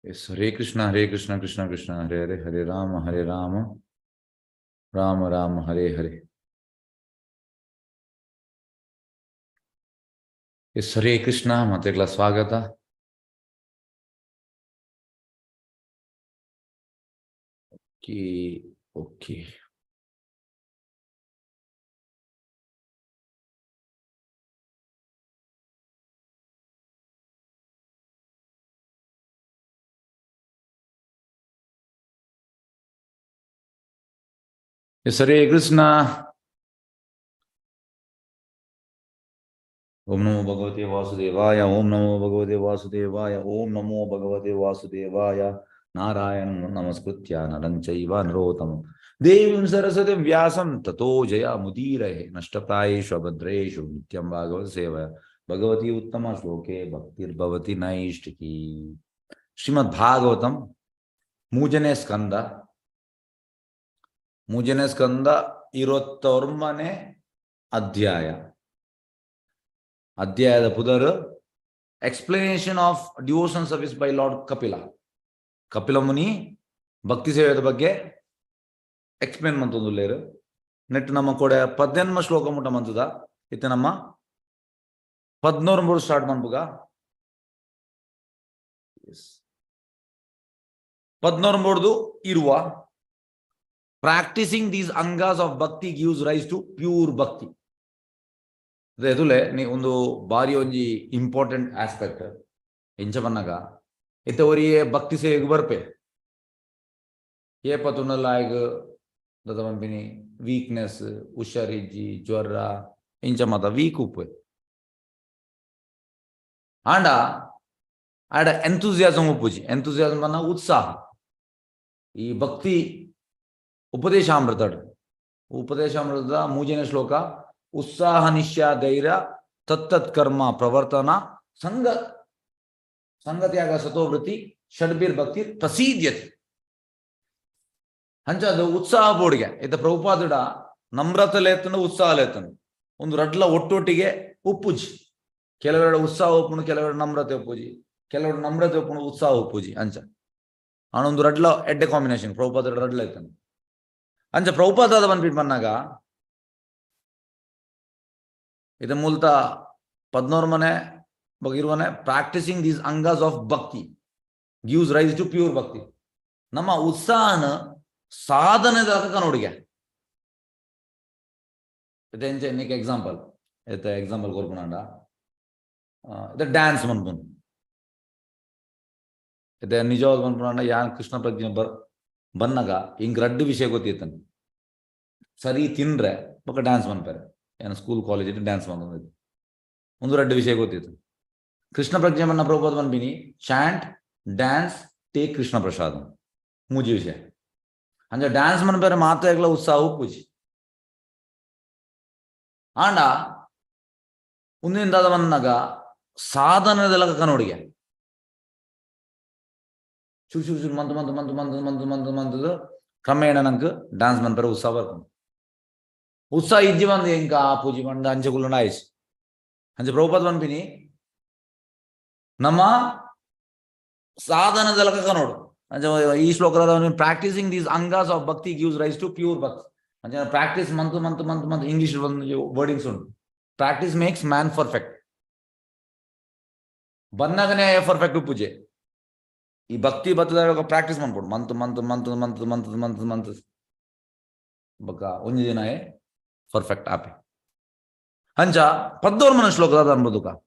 Yes, Hare Krishna, Krishna Krishna, Hare Hare, Hare Rama, Rama Rama, Hare Hare. Yes, Hare Krishna, Matekla Swagata. Okay. Yes, Hare Krishna. Om Namo Bhagavate Vasudevaya, Om Namo Bhagavate Vasudevaya, Om Namo Bhagavate Vasudevaya, Narayanam Namaskritya, Naranchaiva Narotam, Devim Saraswatim Vyasam, Tato Jaya Mudirahe, Nashtaprayeshu Abhadreshu, Nityam Bhagavad Sevaya, Bhagavati Uttama Shloke, Bhaktir Bhavati Naishtiki. Srimad Bhagavatam, Mujane Skanda, Irottormane Adhyaya. Adhyayada Pudaru, explanation of devotion service by Lord Kapila. Kapila Muni, Bhakti Sevada Bagge, explain Mantundulere. Net Namakode, Paden Mashloka Mutamantuda, Itanama, Padnormur start Manbuga. Yes. Padnormurdu Irwa. Practicing these angas of bhakti gives rise to pure bhakti. Redule, ni undu bari onji important aspect. Inchavannaga. Itavariye bhakti se barpe. Ye patuna like dadavampini weakness, ushariji, jwara, inchamata weak uppe. Anda ada enthusiasm uppuji. Enthusiasm manna utsaha. E bhakti Upadeshamrita. Upadeshamrita Mujana Shloka Utsaha Nishya Daira Tattat Karma Pravartana Sangatyaga Satovriti Shadbir Bhakti Prasidyati. Hancha the Utsaha Bodga. It the Prabhupada Namrata Letana Utsaha Letana. Undu Radla Ottotige Uppuji. Kelavada Utsaha Uppunu Kelavada Namrata Uppuji. Kelavada Namrata Uppunu Utsaha Uppuji. Ancha. Anundu Radla at a combination. Prabhupada Radla Letana. Anja Prabhupada Banpit Pannaga. Ida Multa Padnormane Bagirvane practicing these angas of bhakti gives rise to pure bhakti. Nama Utsana Sadhana Kanodiga. Then make example. The example Gorpunanda. The dance Manpun. The Nijal Manpunanda Yan Krishna Prajna Bannaga in Graddu Vishagotitan. Sari Tindre, Boka dance one pair. In school, college, dance one. Undura Vishagotitan. Krishna Prajna Prabhupada Bini, chant, dance, take Krishna Prasadam. Mujivisha. And the dance man per Mata Egla Utsahu Puji. Anda Undindadavannaga Sadhana de la Kanodiga. Chuchu month, come in and dance man per Usavar. Usa Ijivan the Inka, Pujiman, Danjakulanize. And the Prabhupada Bini Nama Sadhana de la Kanod. And practicing these angas of bhakti gives rise to pure bhakti. And practice month, English wording soon. Practice makes man perfect. Bannagane perfect to puje. E bhakti bhakti practice man put month. Baka unjina perfect ape. Hanja Padormana shloka anbaduka.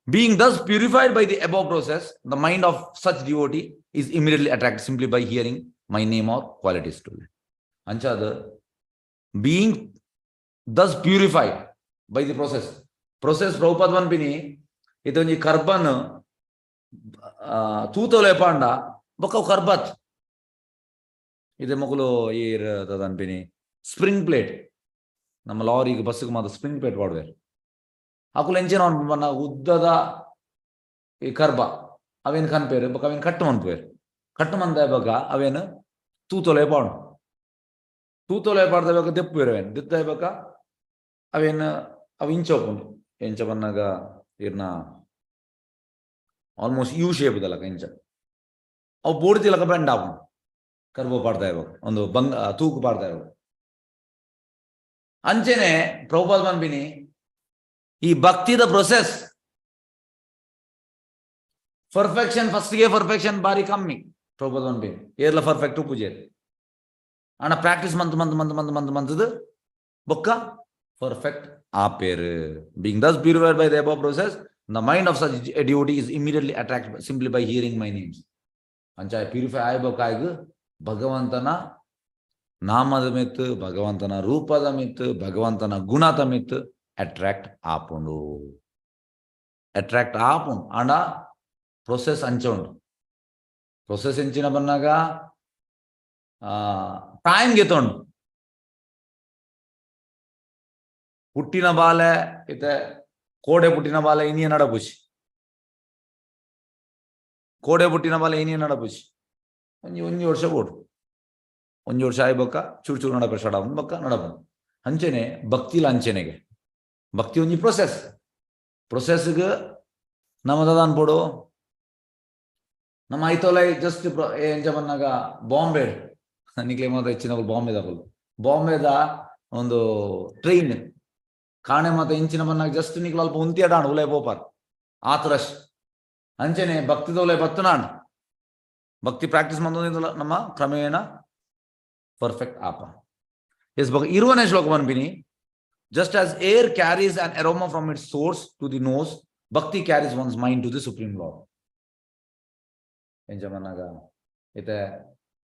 Being thus purified by the above process, the mind of such devotee is immediately attracted simply by hearing my name or qualities to it. Ancha, being thus purified by the process. Process Prabhupada Vanpini, ito ni karban tutole panda, baka karbat. Ito makulo year tadanpini. Spring plate. Nama lorry bus kumada spring plate vaadver. Akul engine on mana uddada e karba. Aven kan pere, baka aven kattuman pere. Kattuman da baka aven tutole pand. Tutole panda baka deppu pere. Ditta baka aven avinchopun. Encha bannaga irna almost U shape dalaka encha. ಅವು body ತಿಲಕ bend app ಕರ್ಬೋ ಪಾಡ್ತಾ ಇರೋ ಒಂದು ತೂಕು ಪಾಡ್ತಾ ಇರೋ ಅಂಚೆನೆ ಪ್ರಭುಪಾದ ಬಂದ್ಬಿನಿ ಈ ಭಕ್ತಿದ process perfection ಫಸ್ಟ್ಗೆ perfection ಬಾರಿ ಕಮ್ಮಿ Prabhupada ಬಂದ್ಬಿನಿ ಏರ್ಲ perfect ಪೂಜೆ ಆನ ಪ್ರಾಕ್ಟೀಸ್ ಮಂತ್ ಬೊಕ್ಕ perfect ಆಪೇರು being thus purified by the above process the mind of such a devotee is immediately attracted simply by hearing my names ಅಂಚ ಪ್ಯೂರಿಫೈ ಆಗಬೇಕಾಗಿ ಭಗವಂತನ ನಾಮದ ಮಿತ್ ಭಗವಂತನ ರೂಪದ ಮಿತ್ ಭಗವಂತನ ಗುಣದ ಮಿತ್ ಅಟ್ರಾಕ್ಟ್ ಆಪುಂಡು ಆಂಡ ಪ್ರೊಸೆಸ್ ಅಂಚ ಉಂಡು ಪ್ರೊಸೆಸ್ ಎಂಚಿನ ಬನ್ನಾಗ ಟೈಮ್ ಗೆತ್ತೊಂಡು ಪುಟ್ಟಿನ ಬಾಲೆ ಇತ್ತೆ ಕೋಡೆ ಪುಟ್ಟಿನ ಬಾಲೆ ಇನಿಯ ನಡಪುಚಿ ಕೋಡೆ ಪುಟ್ಟಿನ ಬಾಲೆ ಇನಿಯ ನಡಪುಚಿ ಒಂಜಿ ವರ್ಷ ಬೋಡು ಒಂಜಿ ವರ್ಷ ಆಯ್ಬಕ್ಕ ಚೂರು ಚೂರು ನಡಪ ಸ್ಟಾರ್ಟ್ ಆಗ ಬಕ್ಕ ನಡಪ ಅಂಚೆನೆ ಭಕ್ತಿಲ ಅಂಚೆನೆಗೆ ಭಕ್ತಿ ಒಂಜಿ ಪ್ರೊಸೆಸ್ಗೆ ನಮ್ಮದ ಅನ್ಬೋಡು ನಮ್ಮ ಐತೋಲೈ ಜಸ್ಟ್ ಎಂಚ ಬನ್ನಾಗ ಬಾಂಬೆ ನಿಕ್ಲೆ ಮಾತ್ರ ಹೆಚ್ಚಿನ ಬಾಂಬೆದ ಒಂದು ಟ್ರೈನ್ ಕಾಣೆ ಮಾತ ಇಂಚಿನ ಬನ್ನಾಗ ಜಸ್ಟ್ ನಿಕ್ಲ ಅಲ್ಪ ಉಂತಿಯಾಡಾಣ ಉಲೈ ಬೋಪಾರ್ ಆತರಶ್ ಅಂಚೆನೆ ಭಕ್ತಿದ ಉಲೈ ಬತ್ತನಾಣ ಭಕ್ತಿ ಪ್ರಾಕ್ಟೀಸ್ ಮಾಡೋದ್ರಿಂದ ನಮ್ಮ ಕ್ರಮೇಣ ಪರ್ಫೆಕ್ಟ್ ಆಪ ಎಸ್ ಇರುವನೇ ಶ್ಲೋಕ ಬಂದ್ಬಿನಿ just as air carries an aroma from its source to the nose bhakti carries one's mind to the supreme lord enja managa ite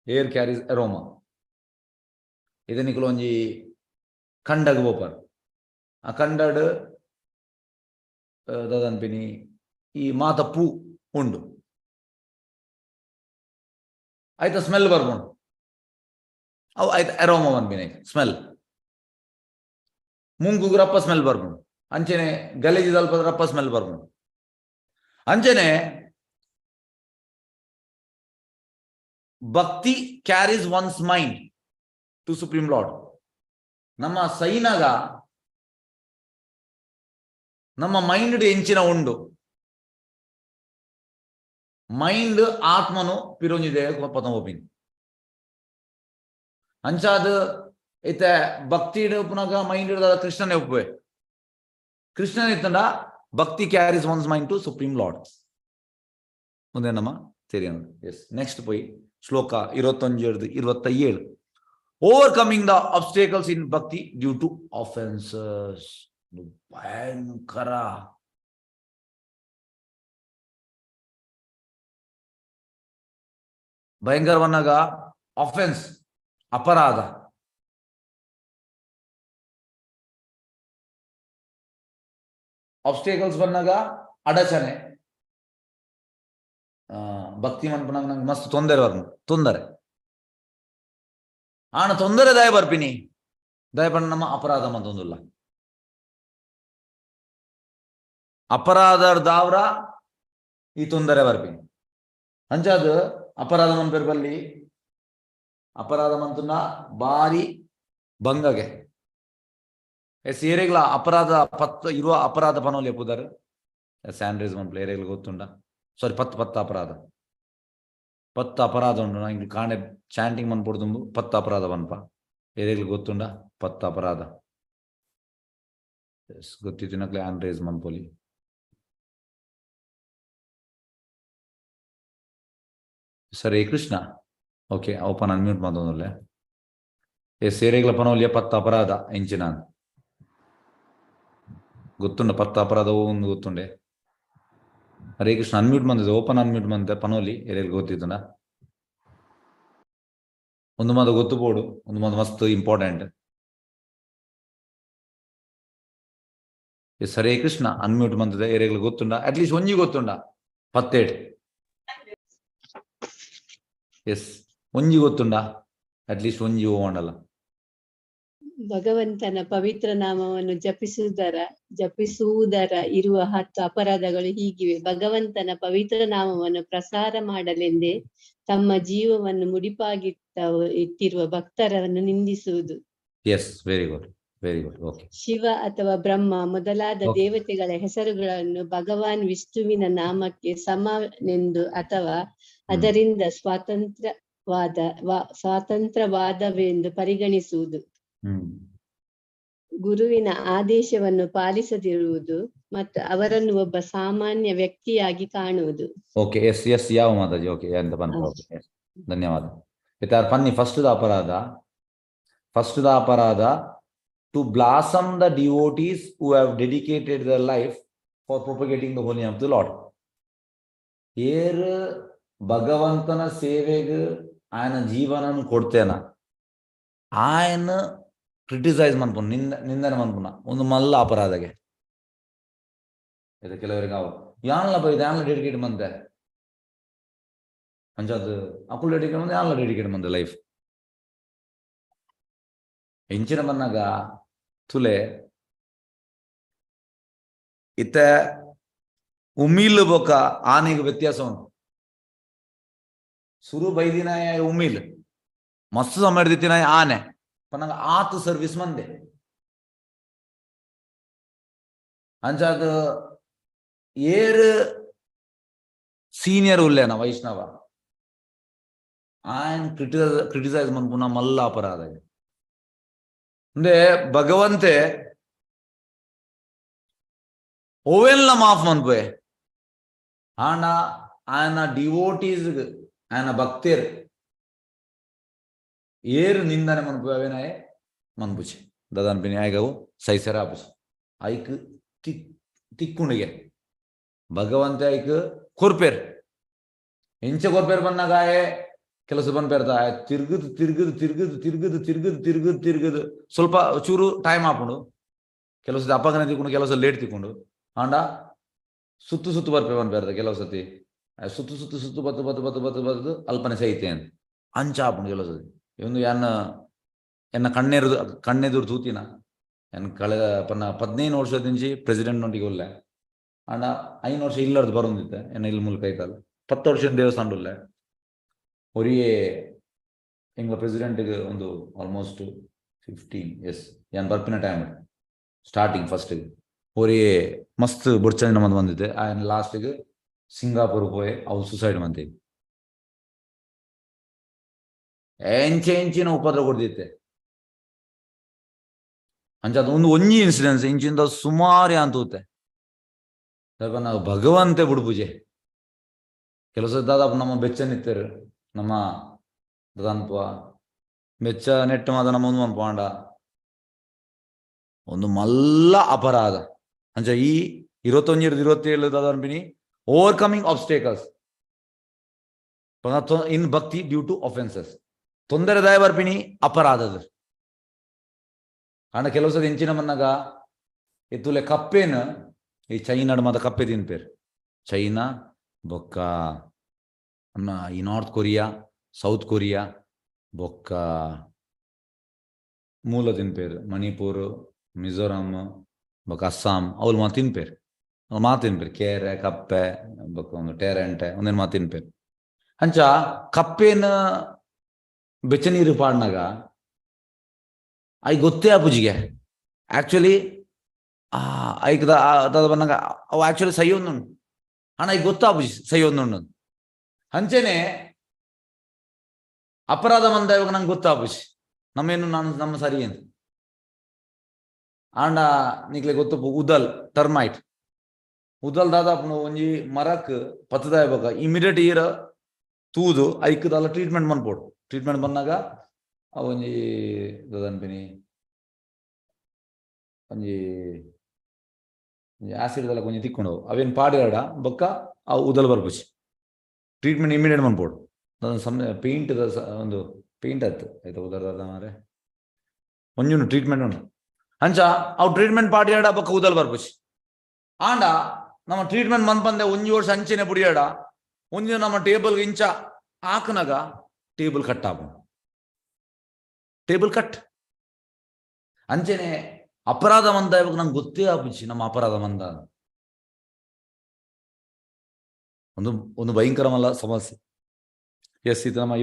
air carries aroma ide nikolonji kandag bopar a kandad dadanpini ee mata poo undu aita smell barbonu aw aita aroma banbine smell ಮುಂಗುಗೆ ರಪ್ಪ smell ಬರ್ಬೋದು ಅಂಚೆನೆ ಗಲೀಜು ಸ್ವಲ್ಪ ರಪ್ಪ smell ಬರ್ಬೋದು ಅಂಚೆನೆ bhakti carries one's mind to supreme Lord ನಮ್ಮ ಸೈನಾಗ ನಮ್ಮ ಮೈಂಡ್ ಎಂಚಿನ ಉಂಡು ಮೈಂಡ್ ಆತ್ಮನು ಪಿರೊಂಜಿದೆ ಪತಂಬೋಪಿನ್ ಅಂಚಾದ ಇತ್ತೆ ಭಕ್ತಿ ಉಪ್ಪನಾಗ ಮೈಂಡ್ ಹಿಡಿದ ಕೃಷ್ಣನೇ ಉಪ್ಪುವೆ ಕೃಷ್ಣನ ಇತ್ತಂಡ bhakti carries one's mind to supreme lord ಮುಂದೆ ನಮ್ಮ ಸರಿ ಎಸ್ ನೆಕ್ಸ್ಟ್ ಪೋಯಿ ಶ್ಲೋಕ 27 ಓವರ್ಕಮಿಂಗ್ ದ ಆಬ್ಸ್ಟೇಕಲ್ಸ್ ಇನ್ ಭಕ್ತಿ ಡ್ಯೂ ಟು ಆಫೆನ್ಸಸ್ ಭಯಂಕರ ಭಯಂಕರವನ್ನಾಗ ಆಫೆನ್ಸ್ ಅಪರಾಧ ಆಬ್ಸ್ಟೇಕಲ್ಸ್ ಬಂದಾಗ ಅಡಚಣೆ ಭಕ್ತಿ ಮನ್ಪನಾಗ ನಂಗೆ ಮಸ್ತ್ ತೊಂದರೆ ಆಣ ತೊಂದರೆ ದಯ ಬರ್ಪಿನಿ ದಯಪಣ್ಣ ನಮ್ಮ ಅಪರಾಧ ಮತ್ತೊಂದಿಲ್ಲ ಅಪರಾಧ ದಾವ್ರ ಈ ತೊಂದರೆ ಬರ್ಪಿನಿ ಅಂಚಾದ ಅಪರಾಧ ಮನ್ಪೇರ್ ಬಲ್ಲಿ ಅಪರಾಧ ಮಂತನ ಬಾರಿ ಭಂಗಗೆ ಏರೆಗ್ಲ ಅಪರಾಧ ಇರುವ ಅಪರಾಧ ಪನೋಲಿ ಎಪ್ಪುದಾರು ಸ್ಯಾಂಡ್ರೇಜ್ ಮನ್ಪು ಏರೆಗ್ಲ ಗೊತ್ತುಂಡ ಸಾರಿ ಪತ್ತು ಅಪರಾಧ ಉಂಡು ನಂಗೆ ಕಾಣೆ ಚಾಂಟಿಂಗ್ ಮನ್ಪೊಡು ತುಂಬು 10 ಅಪರಾಧ ಬನ್ಪ ಏರೆಗ್ಲ ಗೊತ್ತುಂಡ 10 ಅಪರಾಧ ಗೊತ್ತಿತ್ತಿನಕ್ಲೆ ಆಂಡ್ರೇಜ್ ಮನ್ಪೊಲಿ ಸರಿ ಕೃಷ್ಣ ಓಕೆ ಓಪನ್ ಅನ್ಮ್ಯೂಟ್ ಮಾಡೋದಲ್ಲೇ ಏರೆಗ್ಲ ಪನೋಲಿಯ 10 ಅಪರಾಧ ಎಂಚಿನ ಗೊತ್ತುಂಡ 10 ಅಪರಾಧ ಒಂದು ಗೊತ್ತುಂಡೆ ಹರೇ ಕೃಷ್ಣ ಅನ್ಮ್ಯೂಟ್ ಬಂದಿದೆ ಓಪನ್ ಅನ್ಮ್ಯೂಟ್ ಬಂದಿದೆ ಪನೋಲಿ ಏರಿಯಲ್ಲಿ ಗೊತ್ತಿತ್ತುಂಡ ಒಂದು ಮಾತು ಗೊತ್ತುಪೋಡು ಒಂದು ಮಾತು ಮಸ್ತ್ important S Hare Krishna unmute ಬಂದಿದೆ ಏರಿಯಲ್ಲಿ ಗೊತ್ತುಂಡ ಅಟ್ಲೀಸ್ಟ್ ಒಂಜಿ ಗೊತ್ತುಂಡ 17 ಎಸ್ ಒಂಜಿ ಗೊತ್ತುಂಡ ಅಟ್ಲೀಸ್ಟ್ ಒಂಜಿ ಓಂಡಲ್ಲ ಭಗವಂತನ ಪವಿತ್ರ ನಾಮವನ್ನು ಜಪಿಸುವುದರ ಇರುವ 10 ಅಪರಾಧಗಳು ಹೀಗಿವೆ. ಭಗವಂತನ ಪವಿತ್ರ ನಾಮವನ್ನು ಪ್ರಸಾರ ಮಾಡಲೆಂದೇ ತಮ್ಮ ಜೀವವನ್ನು ಮುಡಿಪಾಗಿಟ್ಟಿರುವ ಭಕ್ತರನ್ನು ನಿಂದಿಸುವುದು. Yes, very good. Very good. Okay. Shiva ಅಥವಾ ಬ್ರಹ್ಮ ಮೊದಲಾದ Okay. ದೇವತೆಗಳ ಹೆಸರುಗಳನ್ನು ಭಗವಾನ್ ವಿಷ್ಣುವಿನ ನಾಮಕ್ಕೆ ಸಮನೆಂದು ಅಥವಾ ಅದರಿಂದ ಸ್ವಾತಂತ್ರ್ಯವಾದವೆಂದು ಪರಿಗಣಿಸುವುದು, ಗುರುವಿನ ಆದೇಶವನ್ನು ಪಾಲಿಸದಿರುವುದು ಮತ್ತು ಅವರನ್ನು ಒಬ್ಬ ಸಾಮಾನ್ಯ ವ್ಯಕ್ತಿಯಾಗಿ ಕಾಣುವುದು. ಓಕೆ. ಎಸ್ ಎಸ್ ಯಾವ ಮಾತಾಜಿ? ಓಕೆ ಅಂತ ಬಂತು. ಓಕೆ, ಧನ್ಯವಾದ. ಪನ್ನಿ ಫಸ್ಟ್ ದ ಅಪರಾಧ to blossom the devotees who have dedicated their life for propagating the holy name of the Lord. ಭಗವಂತನ ಸೇವೆಗೆ ఆయన ಜೀವನನ್ನು ಕೊಡ್ತೇನ, ఆయన ಕ್ರಿಟಿಸೈಸ್ ಮನ್ಪುನ, ನಿಂದನೆ ಮನ್ಪುನ ಒಂದು ಮಲ್ಲ ಅಪರಾಧಗೆ. ಇದು ಕೆಲವರಿಗೆ ಅವು ಯಾನ್ಲ ಬೈದ ಯಾನ್ಲ ಡೆಡಿಕೇಟ್ ಮಂದೆ ಅಂಚದು ಅಕುಲ್ ಡೆಡಿಕೇಟ್ ಮಂದೆ ಯಾನ್ಲ ಡೆಡಿಕೇಟ್ ಮಂದೆ ಲೈಫ್ ಹೆಂಚಿನ ಬನ್ನಾಗ ತುಲೆ ಇತ್ತ ಉಮೀಲ್ ಬೊಕ ಆನೆಗೆ ವ್ಯತ್ಯಾಸ ಉಂಟು. ಸುರು ಬೈದಿನಾಯ ಉಮೀಲ್ ಮಸ್ತ್ ಸಮಯ ದಿತ್ತಿನಾಯ ಆನೆ ಪನ್ನಂಗ ಆತು ಸರ್ವಿಸ್ ಮಂದೆ ಅಂಚಾದ ಏರ್ ಸೀನಿಯರ್ ಉಲ್ಲೇನ ವೈಷ್ಣವ ಆಯನ್ ಕ್ರಿಟಿಸೈಸ್ ಮನ್ಪುನ ಮಲ್ಲ ಅಪರಾಧ. ಅಂದ್ರೆ ಭಗವಂತೆ ಓವೆಲ್ಲ ಮಾಫ್ ಮನ್ಪೆ ಆಂಡ ఆయన ಡಿವೋಟೀಸ್ ఆయన ಭಕ್ತೇರ್ ಏರು ನಿಂದನೆ ಮನ್ಪು ಅವೇನಾಯ ಮನ್ಪುಚೆ ದದಾನ್ ಪಿನಿ ಆಯ್ಗವು ಸೈಸರ ಆಪುಚೆ ಐಕ್ ತಿಕ್ಕುಂಡಿಗೆ ಭಗವಂತ ಐಕ್ ಕೊರ್ಪೇರ್ ಎಂಚ ಕೊರ್ಪೇರ್ ಬನ್ನಗಾಯೆ ಕೆಲಸ ಬಂದ್ಪೇರ್ತ ತಿರುಗದು ಸ್ವಲ್ಪ ಚೂರು ಟೈಮ್ ಹಾಕೊಂಡು ಕೆಲವು ಅಪ್ಪಗನೆ ತಿಕ್ಕೊಂಡು ಕೆಲವು ಲೇಟ್ ತಿಕ್ಕೊಂಡು ಆಂಡ ಸುತ್ತು ಬರ್ಪೆ ಬಂದ್ಪೇರ್ತ ಕೆಲವು ಸತಿ ಸುತ್ತು ಬತ್ತು ಅಲ್ಪನೆ ಸೈತೆ ಅಂತ ಅಂಚ ಹಾಕೊಂಡು ಕೆಲವು ಸತಿ ಒಂದು ಎನ್ನ ಕಣ್ಣೆದುರು ತೂತಿನ ಎನ್ ಕಳೆದ 15 ವರ್ಷದ నుంచి ಪ್ರೆಸಿಡೆಂಟ್ ನೊಟ್ಟಿಗೆ ಒಳ್ಳೆ ಆಂಡ 5 ವರ್ಷ ಇಲ್ಲರ್ದು ಬರೋದಿತ್ತೆ ಎನ್ನ ಇಲ್ಲಿ ಮೂಲಕ ಐತಲ್ಲ 10 ವರ್ಷ ದೇವಸ್ಥಾನ ಒಳ್ಳೆ ಒರಿಯೇ ಎಂಗ ಪ್ರೆಸಿಡೆಂಟ್ಗೆ ಒಂದು ಆಲ್ಮೋಸ್ಟ್ 15 years ಯಾನ್ ಬರ್ಪಿನ ಟೈಮ್ ಸ್ಟಾರ್ಟಿಂಗ್ ಫಸ್ಟ್ ಒರಿಯೇ ಮಸ್ತ್ ಬುಡ್ಚನೆ ನಮ್ಮದು ಬಂದಿದ್ದೆ ಆಯ್ನ ಲಾಸ್ಟ್ಗೆ ಸಿಂಗಾಪುರ್ ಹೋಯ್ ಅವು ಸುಸೈಡ್ ಮಂತೀವಿ ಎಂಚಿನ ಉಪದ್ರ ಕೊಡ್ದಿತ್ತೆ ಅಂಚ ಒಂದು ಒಂಜಿ ಇನ್ಸಿಡೆನ್ಸ್ ಇಂಚಿಂದ ಸುಮಾರು ಅಂತೂತೆ ನಾವು ಭಗವಂತೆ ಬುಡ್ಪುಜೆ ಕೆಲಸ ದಾದಾಪು ನಮ್ಮ ಬೆಚ್ಚನಿತ್ತರು ನಮ್ಮ ದನ್ಪ ಬೆಚ್ಚ ನೆಟ್ಟು ಮಾದ ನಮ್ಮ ಒಂದು ಪಾಂಡ ಒಂದು ಮಲ್ಲ ಅಪರಾಧ ಅಂಚ ಈ 21-27 ದಾದನ್ಪಿನಿ ಓವರ್ಕಮಿಂಗ್ ಆಬ್ಸ್ಟೇಕಲ್ಸ್ ಇನ್ ಭಕ್ತಿ ಡ್ಯೂ ಟು ಅಫೆನ್ಸಸ್ ತೊಂದರೆದಾಯ ಬರ್ಪಿನಿ ಅಪರಾಧದ ಆಂಡ ಕೆಲವು ಸದ ಎಂಚಿನ ಮನ್ನಾಗ ಎತ್ತುಲೆ ಕಪ್ಪೇನ ಈ ಚೈನಾಡ್ ಮಾತ ಕಪ್ಪೆ ತಿನ್ಪೇರು ಚೈನಾ ಬೊಕ್ಕ ಈ ನಾರ್ತ್ ಕೊರಿಯಾ ಸೌತ್ ಕೊರಿಯಾ ಬೊಕ್ಕ ಮೂಲ ತಿನ್ಪೇರು ಮಣಿಪುರ್ ಮಿಜೋರಾಂ ಬೊಕ್ಕ ಅಸ್ಸಾಂ ಅವ್ಲು ಮಾತು ತಿನ್ಪೇರು ತಿನ್ಪೇರು ಕೇರೆ ಕಪ್ಪೆ ಬೊಕ್ಕ ಒಂದು ಟೇರೆಂಟೆ ಒಂದೇನು ಮಾತು ತಿನ್ಪೇರು ಅಂಚ ಕಪ್ಪೇನ ಬೆಚ್ಚ ನೀರು ಪಾಡ್ನಾಗ ಐ ಗೊತ್ತೇ ಆಪುಜಿಗೆ ಆಕ್ಚುಲಿ ಐಕ್ ಬನ್ನಾಗ ಅವು ಆಕ್ಚುಲಿ ಸೈ ಒಂದು ಹಣ ಈಗ ಗೊತ್ತಾಪುಜಿ ಸೈ ಒಂದು ಅಂಚೆನೆ ಅಪರಾಧ ಮಂದ ಇವಾಗ ನಂಗೆ ಗೊತ್ತಾಪುಜಿ ನಮ್ಮ ಸರಿ ಅಂತ ಆಂಡ ನಿಕ್ಲೆ ಗೊತ್ತಪ್ಪು ಉದಲ್ ಟರ್ಮೈಟ್ ಉದಲ್ ದಾದಾಪು ಒಂಜಿ ಮರಕ್ ಪತ್ತದಾಯ ಬೇಕಾ ಇಮಿಡಿಯೇಟ್ ಈರ ತೂದು ಐಕ್ದಲ್ಲ ಟ್ರೀಟ್ಮೆಂಟ್ ಮನ್ಪೋಡು ಟ್ರೀಟ್ಮೆಂಟ್ ಬಂದಾಗ ಒಂಜಿ ದನ್ಪಿನಿ ಒಂಜಿ ಆಸಿಡ್ ಎಲ್ಲ ಕೊಂಚ ತಿಕ್ಕೊಂಡು ಅವೇನು ಪಾಡಿಯಾಡ ಬೊಕ್ಕ ಅವು ಉದಲ್ ಬರ್ಪುಚಿ ಟ್ರೀಟ್ಮೆಂಟ್ ಇಮಿಡಿಯೇಟ್ ಮನ್ಪೋಡು ಪೇಂಟ್ ಒಂದು ಪೇಂಟ್ ಆಯ್ತು ಆಯ್ತಾ ಉದರ್ದ ಮಾರೆ ಒಂಜುನು ಟ್ರೀಟ್ಮೆಂಟ್ ಉಂಟು ಅಂಚ ಅವು ಟ್ರೀಟ್ಮೆಂಟ್ ಪಾಡಿಯಾಡ ಬೊಕ್ಕ ಉದಲ್ ಬರ್ಪುಚಿ ಆಂಡ ನಮ್ಮ ಟ್ರೀಟ್ಮೆಂಟ್ ಮನ್ಪಂದೆ 1 ವರ್ಷ ಅಂಚೆನೆ ಪುಡಿಯಾಡ ಒಂದಿನ ನಮ್ಮ ಟೇಬಲ್ಗೆ ಇಂಚ ಹಾಕನಾಗ ಟೇಬಲ್ ಕಟ್ ಆಪ ಟೇಬಲ್ ಕಟ್ ಅಂಚೆನೆ ಅಪರಾಧ ಮಂದ ಇವಾಗ ನಂಗೆ ಗೊತ್ತೇ ಆಪುಚಿ ನಮ್ಮ ಅಪರಾಧ ಮಂದ ಒಂದು ಭಯಂಕರಮಲ್ಲ ಸಮಸ್ಯೆ. ಎಸ್ ಇದು ನಮ್ಮ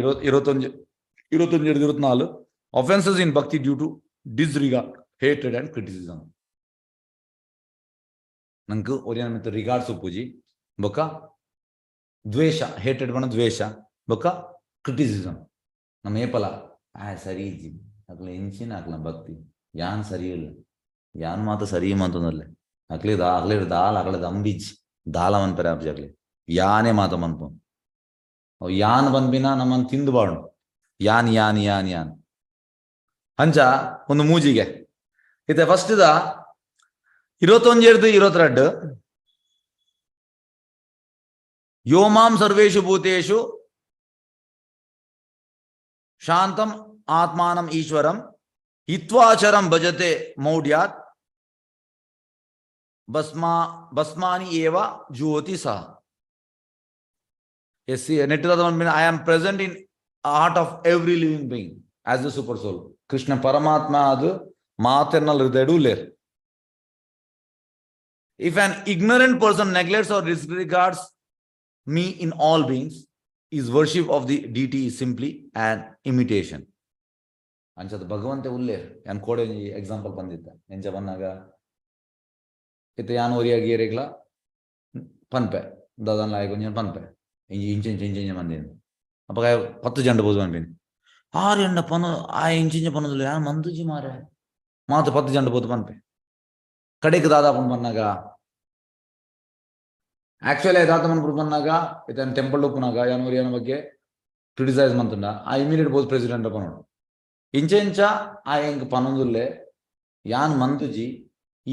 21-24 offenses in bhakti due to disregard hatred and criticism. Nanku oriyan mit regards upuji boka dvesha, hatred bana dvesha boka criticism. Nam epala sari ji akla enchina akla bhakti yan sari illa yan mata sari mantunalle akle dal akle dambij dalaman perab jagle ಯಾನೇ ಮಾತು ಬಂತು ಅವು ಯಾನ್ ಬಂದ್ಬಿನ ನಮ್ಮನ್ನು ತಿಂದುಬಾರ್ದು ಯಾನ್ ಯಾನ್ ಯಾನ್ ಯಾನ್ ಹಂಚ ಒಂದು ಮೂಜಿಗೆ ಇದೆ ಫಸ್ಟ್ ಇದ 21 ಯೋಮಾಂ ಸರ್ವೇಷು ಭೂತೇಷು ಶಾಂತಂ ಆತ್ಮಾನಂ ಈಶ್ವರಂ ಹಿತ್ವಾಚರಂ ಭಜತೆ ಮೌಢ್ಯಾತ್ ಭಸ್ಮಾನಿ ಏವ ಜ್ಯೋತಿ ಸಹ. Yes, I am present in the heart of every living being as the super soul. Krishna Paramatma adu maaternal hridayadu. If an ignorant person neglects or disregards me in all beings, his worship of the deity is simply an imitation. Anchad Bhagavante uller yan kode example banditta enja bannaga ite yan oriya geregla panpe dadan lai gonyan panpe ಇಂಚಿಂಚ ಮಂದಿ ಅಪ್ಪ 10 ಜಂಡ ಬೋದು ಅನ್ಪೇನಿ 6 ಎಂಡ ಪನ ಆ ಇಂಚಿಂಚ ಪನದಲ್ಲಿ ಯಾರು ಮಂದುಜಿ ಮಾರೆ ಮಾತು 10 ಜಂಡ ಬೋದು ಪನ್ಪೆ ಕಡೆಗೆ ದಾದಾಪನ್ ಬನ್ನಾಗ ಆಕ್ಚುಲಿ ದಾದಾಪನ್ ಬನ್ನಾಗ ಇದನ್ನ ಟೆಂಪಲ್ ಉಪ್ಪನಾಗ ಯಾನ ಬಗ್ಗೆ ಕ್ರಿಟಿಸೈಸ್ ಮಂತುಂಡ ಆ ಇಮಿಡಿಯೇಟ್ ಬೋದು ಪ್ರೆಸಿಡೆಂಟ್ ಪನೋಡು ಇಂಚೆಂಚ ಆ ಎಂಕ್ ಪನೊಂದುಲ್ಲೆ ಯಾನ್ ಮಂದುಜಿ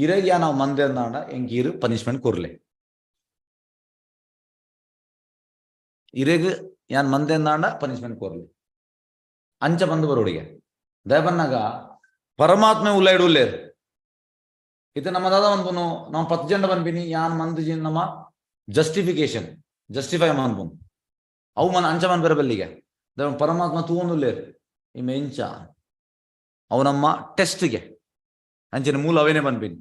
ಇರಗೆ ಯಾವ ಮಂದೆ ಅಂದಾಂಡ ಎಂಕ್ ಇರು ಪನಿಷ್ಮೆಂಟ್ ಕೊರ್ಲೆ ಇರೆಗ್ ಯಾನ್ ಮಂದೆ ಅಂದಾಂಡ ಪನಿಷ್ಮೆಂಟ್ ಕೊರ್ಲಿ ಅಂಚ ಬಂದು ಬರೋಡಿಗೆ ದಯಬನ್ನಾಗ ಪರಮಾತ್ಮೆ ಉಲ್ಲೇರು ಇದು ನಮ್ಮ ದಾದ ಅನ್ಪುನು ನಾವು 10 ಜಂಡ ಬಂದ್ಬಿನಿ ಯಾನ್ ಮಂದು ನಮ್ಮ ಜಸ್ಟಿಫಿಕೇಶನ್ ಜಸ್ಟಿಫೈ ಅನ್ಪುನು ಅವು ಮನ ಅಂಚ ಮನ್ ಬರಬಲ್ಲಿಗೆ ಪರಮಾತ್ಮ ತೂಂದುಲ್ಲೇರು ಈ ಮೆಂಚ ಅವು ನಮ್ಮ ಟೆಸ್ಟ್ಗೆ ಅಂಚಿನ ಮೂಲ ಅವೇನೆ ಬಂದ್ಬಿನಿ.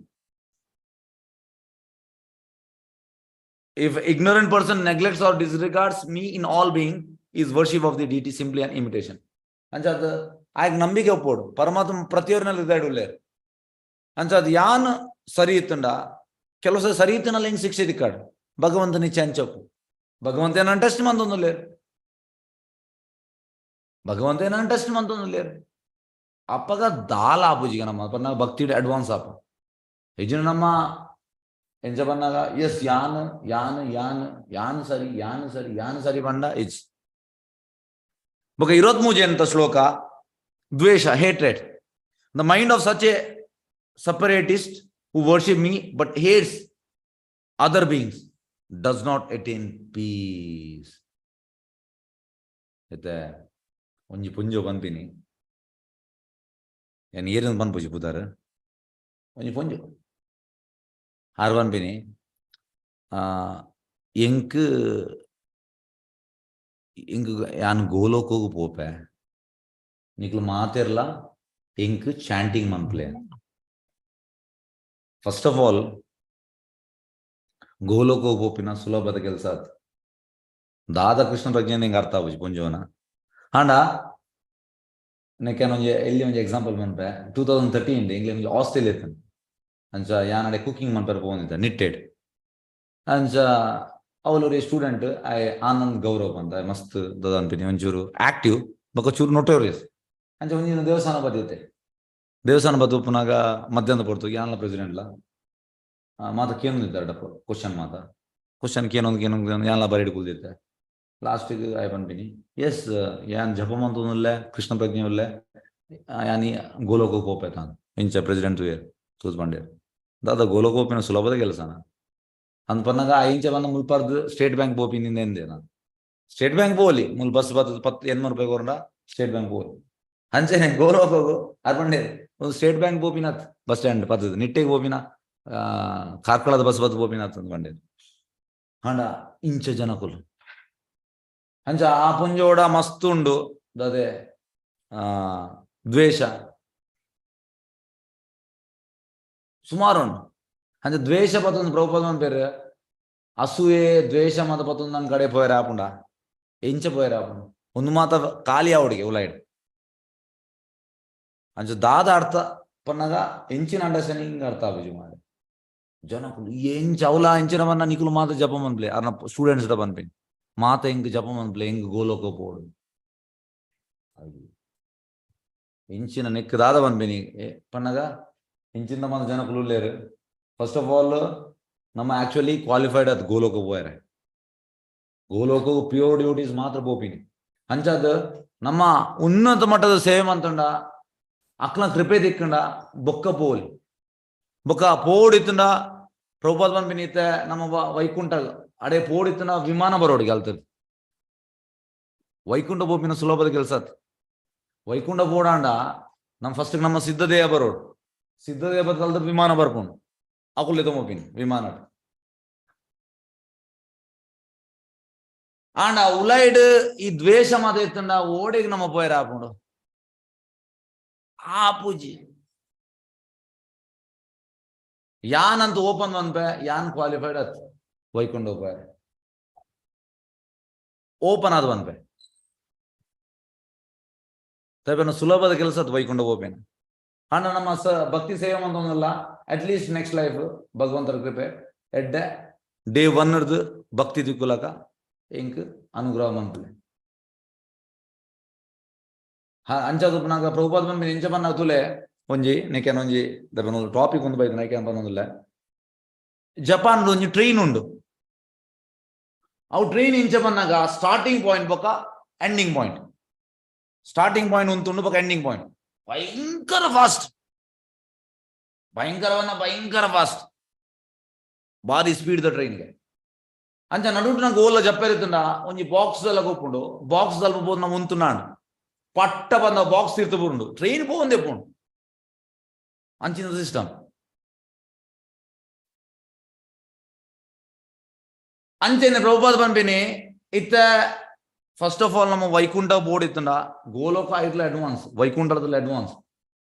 If ignorant person neglects or disregards me in all being, is worship of the deity simply an imitation. Anchad ayag nambike uppodu Paramatma pratiyoriನಲ್ಲಿ ಇದ್ದಾಡುಲ್ಲೇರು ಅಂಚದ್ ಯಾನ್ ಸರಿ ಇತ್ತಂಡ ಕೆಲವು ಸರಿ ಸರಿ ಇತ್ತನಲ್ಲಿ ಹೆಂಗ್ ಶಿಕ್ಷೆ ದಿಕ್ಕಾಡು ಭಗವಂತನಿ ಚಂಚಪ್ಪು ಭಗವಂತ ಏನನ್ನ ಟೆಸ್ಟ್ ಮಂತೊಂದುಲ್ಲೇರು ಭಗವಂತ ಏನನ್ನ ಟೆಸ್ಟ್ ಮಂತೊಂದುಲ್ಲೇರು ಅಪ್ಪಗ ದಾಲ ಆಪುಜಿಗ ನಮ್ಮ ಪನ್ನ ಭಕ್ತಿ ಅಡ್ವಾನ್ಸ್ ಆಪ ಹೆಜ್ಜಿನ ನಮ್ಮ ಎಂಜ ಬಂದಾಗ ಎಸ್ ಯಾನ್ ಯಾನ್ ಯಾನ್ ಯಾನ್ ಸರಿ ಯಾನ್ ಸರಿ ಯಾನ್ ಸರಿ ಬಂಡ ಇಜ್ ಬೊಕ 23 ಅಂತ ಶ್ಲೋಕ ದ್ವೇಷ hatred. The mind of such A separatist who worship me but hates other beings does not attain peace. ete onji punjo banpini en yerin ban puji pudar onji punjo har banpini enk yan golokogu pope niklu maaterla enk chanting manple. First of all, ಗೋಲೋಕ ಹೋಪಿನ ಸುಲಭದ ಕೆಲಸ ಆಯ್ತು. ದಾದ ಕೃಷ್ಣ ಪ್ರಜ್ಞೆ ನಿಂಗೆ ಅರ್ಥ ಆಗುಜಿ ಪುಂಜೋನ ಹಾಂಡ ನೆಕ್ಕೆನೊಂಜಿ ಎಲ್ಲಿ ಒಂಜಿ example ಮನ್ಪೆ 2013 England Australia ಇತ್ತು ಅಂಚ ಯಾನಡೆ ಕುಕಿಂಗ್ ಮನ್ಪೆರ್ ಪೋನಿದ್ದ ನಿಟ್ಟೆಡ್ ಅಂಚ ಅವಲೊರಿ ಸ್ಟೂಡೆಂಟ್ ಐ ಆನಂದ್ ಗೌರವ್ ಅಂತ ಮಸ್ತ್ ದದಂಪಿನಿ ಒಂಚೂರು ಆಕ್ಟಿವ್ ಬೊಕ ಚೂರು ನೊಟೋರಿಯಸ್ ಅಂಚ ಒಂಜಿನ ದೇವಸ್ಥಾನ ಬದಿತ್ತೆ ದೇವಸ್ಥಾನ ಬದು ಪುನಾಗ ಮಧ್ಯಾಹ್ನ ಪಡ್ತು ಯಾನಲ್ಲ ಪ್ರೆಸಿಡೆಂಟ್ಲ ಮಾತ ಕೇನೊಂದಿದ್ದಾರೆ ಡಪ್ಪ ಕ್ವಶನ್ ಕೇನೊಂದು ಯಾನಲ್ಲ ಬರೀಡ್ ಕೂದಿತ್ತೆ ಲಾಸ್ಟಿಗೆ ಆಯ್ ಬಂದ್ಬಿನಿ ಎಸ್ ಯಾನ್ ಜಪಮಂತುಲ್ಲೇ ಕೃಷ್ಣ ಪ್ರಜ್ಞೆ ಉಲ್ಲೇ ಯಾನಿ ಗೋಲೋಕ ಕೋಪೆ ತಾನು ಇಂಚ ಪ್ರೆಸಿಡೆಂಟ್ ತೂಸ್ ಬಂಡೆ ದಾದ ಗೋಲಕೋಪಿನ ಸುಲಭದ ಕೆಲಸನ ಅಂದ್ಪನ್ನಾಗ ಆ ಇಂಚ ಬಂದ ಮುಲ್ಪಾರ್ದು ಸ್ಟೇಟ್ ಬ್ಯಾಂಕ್ ಬೋಪಿನಿಂದ ಎಂದೆ ನಾನು ಸ್ಟೇಟ್ ಬ್ಯಾಂಕ್ ಬೋಲಿ ಮುಲ್ ಬಸ್ ಬರ್ತದೆ 800 ರೂಪಾಯಿ ಕೊರಂಡ ಸ್ಟೇಟ್ ಬ್ಯಾಂಕ್ ಬೋಲಿ ಅಂಚೆನೆ ಗೋಲೋಕ ಹೋಗು ಅರ್ಪಂಡೆ ಒಂದು ಸ್ಟೇಟ್ ಬ್ಯಾಂಕ್ ಬೋಪಿನಾಥ್ ಬಸ್ ಸ್ಟ್ಯಾಂಡ್ ಪತ್ತದ ನಿಟ್ಟೆಗೆ ಬೋಪಿನ ಕಾರ್ಕಳದ ಬಸ್ ಬತ್ ಬೋಪಿನಾಥ್ ಅಂದ್ಕೊಂಡೆ ಹಾಂಡ ಇಂಚ ಜನಕುಲು ಅಂಚ ಆ ಪುಂಜೋಡ ಮಸ್ತ್ ಉಂಡು ಅದೇ ದ್ವೇಷ ಸುಮಾರು ಉಂಡು ಅಂಚ ದ್ವೇಷ ಪತ್ತೊಂದು ಪ್ರಭುಪಾದನ ಪೇರು ಅಸೂಯೆ ದ್ವೇಷ ಮತ ಪತ್ತೊಂದು ನನ್ನ ಕಡೆ ಪೋಯರ ಆಪುಂಡ ಎಂಚ ಪೋಯರ ಆಪುಂಡ ಒಂದು ಮಾತ ಖಾಲಿ ಅವಡಿಗೆ ಉಲಾಯ್ಡ್ ಅಂಚ ದಾದ ಅರ್ಥ ಪನ್ನಗ ಎಂಚಿನ ಅಂಡರ್ಸ್ಟ್ಯಾಂಡಿಂಗ್ ಅರ್ಥ ಆಗುಜಿ ಮಾರೆ ಜನಕ್ಕೂ ಎಂಚ ಅವಲ ಎಂಚಿನವನ್ನ ನಿಖಲು ಮಾತ ಜಪ ಮನ್ಪ್ಲೆ ಅರ್ನ ಸ್ಟೂಡೆಂಟ್ಸ್ ದ ಬಂದ್ಪೇನಿ ಮಾತ ಹೆಂಗ್ ಜಪ ಮನ್ಪ್ಲೆ ಹೆಂಗ್ ಗೋಲೋಕ ಪೋಡು ಎಂಚಿನ ನೆಕ್ಕದಾದ ಬಂದ್ಪೇನಿ ಪನ್ನಗ ಎಂಚಿನ ಮಂದಿ ಜನಕ್ಕೂ ಉಳ್ಳೇರು ಫಸ್ಟ್ ಆಫ್ ಆಲ್ ನಮ್ಮ ಆಕ್ಚುಲಿ ಕ್ವಾಲಿಫೈಡ್ ಅದು ಗೋಲೋಕ ಪೋಯಾರೆ ಗೋಲೋಕ ಪ್ಯೂರ್ ಡ್ಯೂಟೀಸ್ ಮಾತ್ರ ಬೋಪಿನಿ ಅಂಚಾದ ನಮ್ಮ ಉನ್ನತ ಮಟ್ಟದ ಸೇವೆ ಮಂತಂಡ ಅಕ್ಲ ಕೃಪೆ ದಿಕ್ಕಂಡ ಬೊಕ್ಕ ಪೋಲಿ ಬೊಕ್ಕ ಪೋಡಿತ್ತಂಡ ಪ್ರಭುಪಾದ ಬಂದ್ಬಿನಿತ್ತೆ ನಮ್ಮ ವೈಕುಂಠ ಅಡೆ ಪೋಡಿತ್ತಂಡ ವಿಮಾನ ಬರೋಡಿಗೆ ಅಲ್ತದ ವೈಕುಂಠ ಬೋಪಿನ ಸುಲಭದ ಕೆಲಸತ್ ವೈಕುಂಠ ಪೋಡಾಂಡ ನಮ್ಮ ಫಸ್ಟ್ ನಮ್ಮ ಸಿದ್ಧದೇಹ ಬರೋಡು ಸಿದ್ಧದೇಹ ಬದಲ್ದ ವಿಮಾನ ಬರ್ಕೊಂಡು ಅಕುಲ್ಲೆ ತಗೋಪಿನಿ ವಿಮಾನ ಆಂಡ ಉಲೈಡ್ ಈ ದ್ವೇಷ ಮಾತ ಇತ್ತಂಡ ಓಡಿಗೆ ನಮ್ಮ ಪೋಯರ ಹಾಕೊಂಡು ಆ ಪೂಜಿ ಯಾನ್ ಅಂತ ಓಪನ್ ಬಂದ್ಪೆ ಯಾನ್ ಕ್ವಾಲಿಫೈಡ್ ಅತ್ ವೈಕುಂಠ ಹೋಗ್ಪಾಯ ಓಪನ್ ಆದ ಬಂದ್ಪೆ ತೇಪೇನು ಸುಲಭದ ಕೆಲಸ ಅದು ವೈಕುಂಠ ಹೋಗ್ಪೇನೆ ಅಣ್ಣ ನಮ್ಮ ಭಕ್ತಿ ಸೇವೆ ಅಂತಂದಲ್ಲ ಅಟ್ಲೀಸ್ಟ್ ನೆಕ್ಸ್ಟ್ ಲೈಫ್ ಭಗವಂತರ ಕೃಪೆ ಎಡ್ಡೆ ಡೇ 1 ಇರ್ದು ಭಕ್ತಿ ದಿಕ್ಕುಲಕ ಎಂಕ್ ಅನುಗ್ರಹ ಮಂತ್ಲೆ ಅಂಚದು ನಾಗ ಪ್ರಭುಪಾದ ಬಂದ್ಮೇಲೆ ಎಂಚ ಬನ್ನ ತುಲೆ ಒಂಜಿ ನೆಕೆನ್ ಒಂಜಿ ದಪ್ಪನ ಟಾಪಿಕ್ ಒಂದು ಬೈದು ನೆಕೆನ್ ಬಂದಿಲ್ಲ ಜಪಾನ್ ಒಂಜಿ ಟ್ರೈನ್ ಉಂಡು ಅವು ಟ್ರೈನ್ ಇಂಚ ಬನ್ನಾಗ ಸ್ಟಾರ್ಟಿಂಗ್ ಪಾಯಿಂಟ್ ಬೊಕ್ಕ ಎಂಡಿಂಗ್ ಪಾಯಿಂಟ್ ಸ್ಟಾರ್ಟಿಂಗ್ ಪಾಯಿಂಟ್ ಉಂಟುಂಡು ಬೊಕ್ಕ ಎಂಡಿಂಗ್ ಪಾಯಿಂಟ್ ಭಯಂಕರ ಫಾಸ್ಟ್ ಭಯಂಕರ ಫಾಸ್ಟ್ ಭಾರಿ ಸ್ಪೀಡ್ ದ ಟ್ರೈನ್ಗೆ ಅಂಚ ನಡುಟು ನಂಗೆ ಓಲ ಜಪ್ಪರಿತ್ತಂಡ ಒಂಜಿ ಬಾಕ್ಸ್ ಎಲ್ಲ ಗೊಪ್ಪುಂಡು ಬಾಕ್ಸ್ ದಲ್ಪ ಬೋದು ನಾವು ಉಂತುನಾಂಡು ಪಟ್ಟ ಬಂದ ಬಾಕ್ಸ್ ತೀರ್ತು ಪುಂಡು ಟ್ರೈನ್ ಪೋಂದೆ ಪುಂಡು ಅಂಚಿನ ಸಿಸ್ಟಮ್ ಅಂಚೆನೆ ಪ್ರಭುಪಾದ ಬಂದ್ಬಿನಿ ಇತ್ತ ಫಸ್ಟ್ ಆಫ್ ಆಲ್ ನಮ್ಮ ವೈಕುಂಠ ಬೋರ್ಡ್ ಇತ್ತಂಡ ಗೋಲೋಕ ಇರ್ಲ ಅಡ್ವಾನ್ಸ್ ವೈಕುಂಠದಲ್ಲಿ ಅಡ್ವಾನ್ಸ್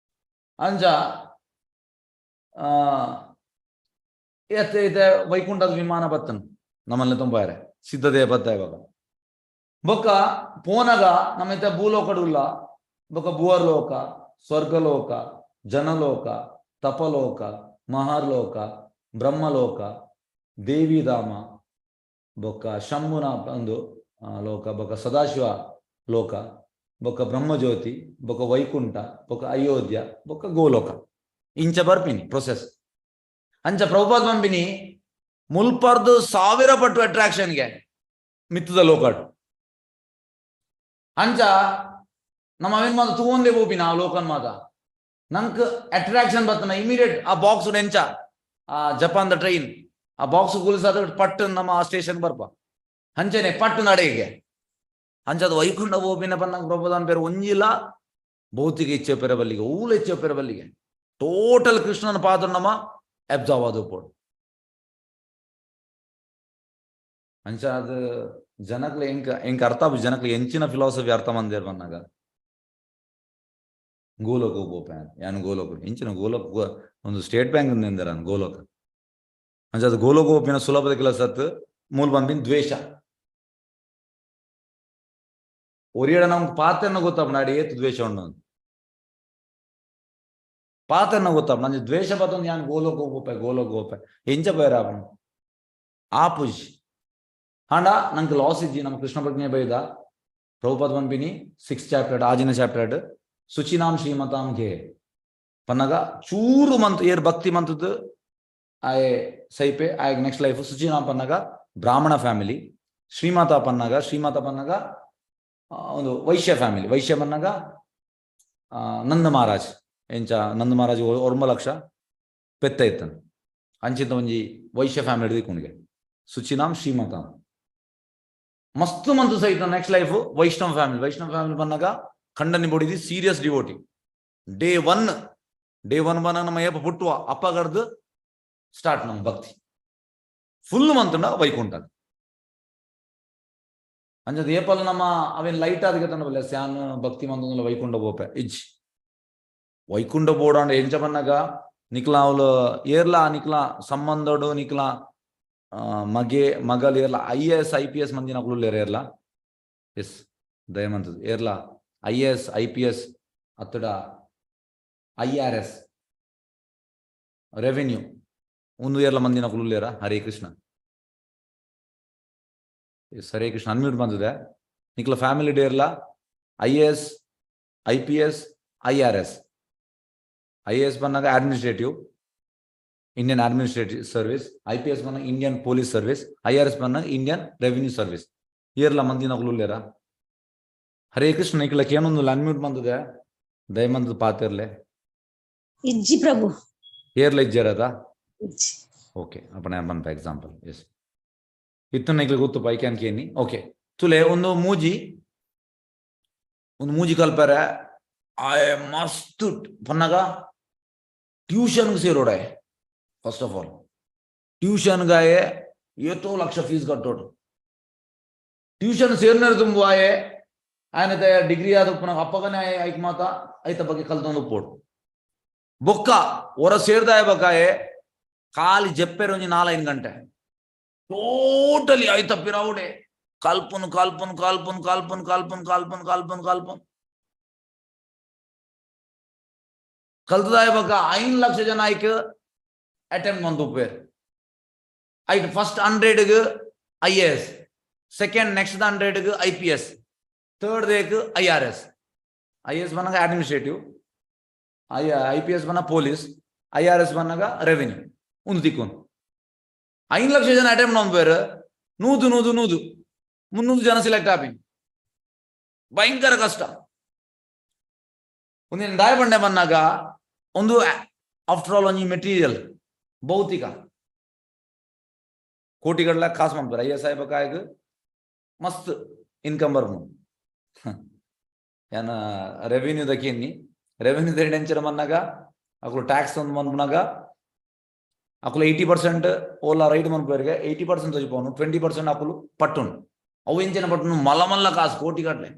ಅಂಚ ಇತ್ತ ವೈಕುಂಠದ ವಿಮಾನ ಬತ್ತನ್ ನಮ್ಮಲ್ಲಿ ತುಂಬಾರೆ ಸಿದ್ಧತೆ ಬತ್ತ ಇವಾಗ ಬೊಕ್ಕ ಪೋನಗ ನಮ್ಮ ಇತ್ತ ಭೂಲೋಕಡುಲ್ಲ ಬೊಕ್ಕ ಭುವರ್ಲೋಕ ಸ್ವರ್ಗಲೋಕ ಜನಲೋಕ ತಪಲೋಕ ಮಹಾರ್ಲೋಕ ಬ್ರಹ್ಮಲೋಕ ದೇವಿಧಾಮ ಬೊಕ್ಕ ಶಂಭುನ ಒಂದು ಲೋಕ ಬೊಕ್ಕ ಸದಾಶಿವ ಲೋಕ ಬೊಕ್ಕ ಬ್ರಹ್ಮಜ್ಯೋತಿ ಬೊಕ್ಕ ವೈಕುಂಠ ಬೊಕ್ಕ ಅಯೋಧ್ಯ ಬೊಕ್ಕ ಗೋಲೋಕ ಇಂಚ ಬರ್ಪಿನಿ ಪ್ರೊಸೆಸ್ ಅಂಚ ಪ್ರಭುಪಾದ ಬಂಬಿನಿ ಮುಲ್ಪರ್ದು 1000 ಪಟ್ಟು ಅಟ್ರಾಕ್ಷನ್ಗೆ ಮಿತ್ತದ ಲೋಕಾಡು ಅಂಚ ನಮ್ಮ ಅವೇನ್ ಮಾತ ತಗೊಂಡೆ ಬೋಪಿನ ಆ ಲೋಕನ್ ಮಾತ ನಂಕ್ ಅಟ್ರಾಕ್ಷನ್ ಬರ್ತನ ಇಮಿಡಿಯೇಟ್ ಆ ಬಾಕ್ಸ್ ಎಂಚ ಆ ಜಪಾನ್ ದ ಟ್ರೈನ್ ಆ ಬಾಕ್ಸ್ ಕುಲ್ಸಾದ ಪಟ್ಟು ನಮ್ಮ ಆ ಸ್ಟೇಷನ್ ಬರ್ಪ ಅಂಚೆನೆ ಪಟ್ಟು ನಡೆಗೆ ಅಂಚದ ವೈಕುಂಠ ಬೋಪಿನ ಪನ್ನಂಗ್ ಪ್ರಬೋಧನ ಪೇರು ಒಂಜಿಲ್ಲ ಭೌತಿಕ ಇಚ್ಛೆ ಪೆರ ಬಲ್ಲಿಗೆ ಊಲ ಇಚ್ಛೆ ಪೆರ ಬಲ್ಲಿಗೆ ಟೋಟಲ್ ಕೃಷ್ಣನ ಪಾತ್ರ ನಮ್ಮ ಅಬ್ಸಾರ್ವ್ ಆದ ಪೋಡು ಅಂಚ ಅದು ಜನಕ್ಲೆ ಎಂಕ ಅರ್ಥ ಜನಕ್ಲೆ ಎಂಚಿನ ಫಿಲಾಸಫಿ ಅರ್ಥ ಮಂದಿರ್ ಬಂದಾಗ ಗೋಲೋಕ ಗೋಪ ಯಾನು ಗೋಲೋಕ ಎಂಚಿನ ಗೋಲೋಕ ಒಂದು ಸ್ಟೇಟ್ ಬ್ಯಾಂಕ್ ನಿಂದರ ಗೋಲೋಕ ಅಂಚ ಅದು ಗೋಲೋಕ ಗೋಪಿನ ಸುಲಭದ ಕೆಲಸತ್ ಮೂಲ ಬಂದಿನ ದ್ವೇಷ ಒರಿಯಡ ನಮ್ಗೆ ಪಾತ್ರನ ಗೊತ್ತಾಪ ನಾಡಿ ಏತು ದ್ವೇಷ ಉಂಡು ಪಾತ್ರನ ಗೊತ್ತಾಪ ನಂಗೆ ದ್ವೇಷ ಬತ್ತೊಂದು ಯಾನು ಗೋಲೋಕ ಗೋಪ ಎಂಚ ಬೈರ ಆ ಪೂಜ್ ಹಾಂಡ ನಂಗೆ ಲಾಸ್ ಇಜ್ಜಿ ನಮ್ಮ ಕೃಷ್ಣ ಪ್ರಜ್ಞೆ ಬೈದ ಪ್ರಭುಪಾದ ಬಂದ್ಬಿನಿ 6th ಚಾಪ್ಟರ್ ಆಜಿನ ಚಾಪ್ಟರ್ ಶುಚಿನಾಂ ಶ್ರೀಮತಾಂ ಘೇ ಪನ್ನಗ ಚೂರು ಮಂತ್ ಏರ್ ಭಕ್ತಿ ಮಂತದ್ದು ಆಯ್ ಸೈಪೆ ಆಯ್ ನೆಕ್ಸ್ಟ್ ಲೈಫ್ ಶುಚಿನಾಂ ಪನ್ನಗ ಬ್ರಾಹ್ಮಣ ಫ್ಯಾಮಿಲಿ ಶ್ರೀಮಾತ ಪನ್ನಗ ಒಂದು ವೈಶ್ಯ ಫ್ಯಾಮಿಲಿ ವೈಶ್ಯ ಪನ್ನಗ ನಂದ ಮಹಾರಾಜ್ ಎಂಚ ನಂದ ಮಹಾರಾಜ್ 1 ಲಕ್ಷ ಪೆತ್ತ ಇತ್ತನು ಅಂಚಿಂತ ಒಂಜಿ ವೈಶ್ಯ ಫ್ಯಾಮಿಲಿ ಹಿಡಿದುಕೊಂಡ್ಗೆ ಶುಚಿನಾಂ ಶ್ರೀಮತಾಂ ಮಸ್ತ್ ಮಂತು ಸಹಿತ ನೆಕ್ಸ್ಟ್ ಲೈಫ್ ವೈಷ್ಣವ ಫ್ಯಾಮಿಲಿ ಬಂದಾಗ ಖಂಡನಿ ಬೋಡಿದಿ ಸೀರಿಯಸ್ ಡಿವೋಟಿ ಡೇ 1 ಬನ್ನ ನಮ್ಮ ಏಪ ಪುಟ್ಟುವ ಅಪ್ಪಗಡ್ದು ಸ್ಟಾರ್ಟ್ ನಮ್ಮ ಭಕ್ತಿ ಫುಲ್ ಮಂತುಂಡ ವೈಕುಂಠ ಅಂಜದ ಏಪಲ್ ನಮ್ಮ ಅವೇನ್ ಲೈಟ್ ಆದ ತಂಡ ಸ್ಯಾನ್ ಭಕ್ತಿ ಮಂತ ವೈಕುಂಠ ಬೋಪೆ ಇಜ್ ವೈಕುಂಠ ಬೋಡಾಂಡ ಎಂಚ ಬನ್ನಾಗ ನಿಕ್ಲಾ ಅವಳು ಏರ್ಲಾ ನಿಕ್ಲಾ ಸಂಬಂಧಡು ನಿಕ್ಲಾ ಮಗಲ್ ಏರ್ಲ IAS IPS ಮಂದಿ ನಕಲು ಏರ್ಲ ಎಸ್ ದಯಮಂತದ್ದು ಏರ್ಲ IAS IPS ಅತ್ತಡ IRS రెవెన్యూ ಒಂದು ಏರ್ಲ ಮಂದಿನ ಕುಲುಲ್ಲೇರ ಹರೇ ಕೃಷ್ಣ. ಹರೇ ಕೃಷ್ಣ ಅನ್ಮ್ಯೂಟ್ ಬಂದಿದೆ. ನಿಕ್ಲ ಫ್ಯಾಮಿಲಿ ಡೇರ್ಲ IAS IPS IRS. IAS ಬಂದಾಗ administrative Indian administrative service, IPS ಬಂದಾಗ ಇಂಡಿಯನ್ ಪೊಲೀಸ್ ಸರ್ವಿಸ್, IRS ಬಂದಾಗ ಇಂಡಿಯನ್ ರೆವಿನ್ಯೂ ಸರ್ವಿಸ್. ಏರ್ಲ ಮಂದಿನ ಕುಲುಲ್ಲೇರ ಹರೇ ಕೃಷ್ಣ. ನಿಕ್ಲಕ್ಕೆ ಏನೊಂದು ಅನ್ಮ್ಯೂಟ್ ಬಂದಿದೆ ದಯಮಂದು ಪಾತಿರ್ಲೆ ಇಜ್ಜಿ ಪ್ರಭು ಏರ್ಲ ಇಜ್ಜೇರದ ಓಕೆ ಅಪ್ಪಣ ಬಂತ ಎಕ್ಸಾಂಪಲ್. ಎಸ್ ಇತ್ತು ನಿಕ್ಲಿಗೆ ಗೊತ್ತು ಪೈಕ್ಯಾನ್ ಕೇನಿ. ಓಕೆ ತುಲೆ ಒಂದು ಮೂಜಿ ಕಲ್ಪರೆ ಆಯ್ ಮಸ್ತ್ ಪನ್ನಗ ಟ್ಯೂಷನ್ಗೆ ಸೇರೋಡೆ. ಫಸ್ಟ್ ಆಫ್ ಆಲ್ ಟ್ಯೂಷನ್ಗಾಯೆ ಏತೋ ಲಕ್ಷ ಫೀಸ್ ಕಟ್ಟೋಡು. ಟ್ಯೂಷನ್ ಸೇರ್ನರ್ ತುಂಬ ಆಯೆ ಆಯ್ನತೆ ಡಿಗ್ರಿ ಆದ ಪುನಃ ಅಪ್ಪಗನೇ ಐಕ್ ಮಾತ ಐತ ಬಗ್ಗೆ ಕಲ್ತೊಂದು ಉಪ್ಪೋಡು ಬೊಕ್ಕ ಹೊರ ಸೇರ್ದಾಯ ಬಕಾಯೆ ಖಾಲಿ ಜಪ್ಪೆರ ಒಂಜಿ 4-5 ಗಂಟೆ ಟೋಟಲಿ ಆಯ್ತ ಪಿರಾವುಡೆ ಕಲ್ಪನ್ ಕಲ್ತದಾಯ ಬಕ 5 ಲಕ್ಷ ಜನ ಐಕ್ ಅಟೆಂಪ್ಟ್ ಮಂದು ಉಪ್ಪೇರ್ ಐಟ್ first 100 IAS, second next 100 IPS, third ದೇಕ್ IRS. IAS ಬಂದಾಗ ಅಡ್ಮಿನಿಸ್ಟ್ರೇಟಿವ್, IPS ಬಂದಾಗ ಪೊಲೀಸ್, IRS ಬಂದಾಗ ರೆವಿನ್ಯೂ. ಒಂದು ತಿಕ್ಕೊಂಡು 5 ಲಕ್ಷ ಜನ ಅಟೆಂಪ್ಟ್ ಮಾಡ್ಬೇರು. 300 ಜನ ಸಿಲೆಕ್ಟ್ ಆಪಿ ಭಯಂಕರ ಕಷ್ಟ. ಒಂದಿನ ದಾಯ ಬಂಡೆ ಬಂದಾಗ ಒಂದು ಆಫ್ಟರ್ ಆಲ್ ಒಂಜಿ ಮೆಟೀರಿಯಲ್ ಭೌತಿಕ ಕೋಟಿಗಡ್ಲ ಕಾಸು ಮಾಡ್ತಾರೆ. IAS ಆಯ್ಬೇಕಾಗ ಮಸ್ತ್ ಇನ್ಕಮ್ ಬರ್ಬೋದು. ಏನ ರೆವಿನ್ಯೂ ದಕ್ಕೇನಿ ರೆವಿನ್ಯೂ ಹೆಂಚರ ಬಂದಾಗ ಅಕ್ಕಳು ಟ್ಯಾಕ್ಸ್ ಒಂದು ಬಂದ್ಬಿನಾಗ ಅಕ್ಕಳು 80% ಓಲಾ ರೈಟ್ ಮನ್ಪೇರಿಗೆ 80% ತೋಜಿಪೋನು, 20% ಅಕ್ಕಳು ಪಟ್ಟುನು. ಅವು ಎಂಚಿನ ಪಟ್ಟುನು ಮಲ್ಲ ಕಾಸು ಕೋಟಿಗಟ್ಲೆ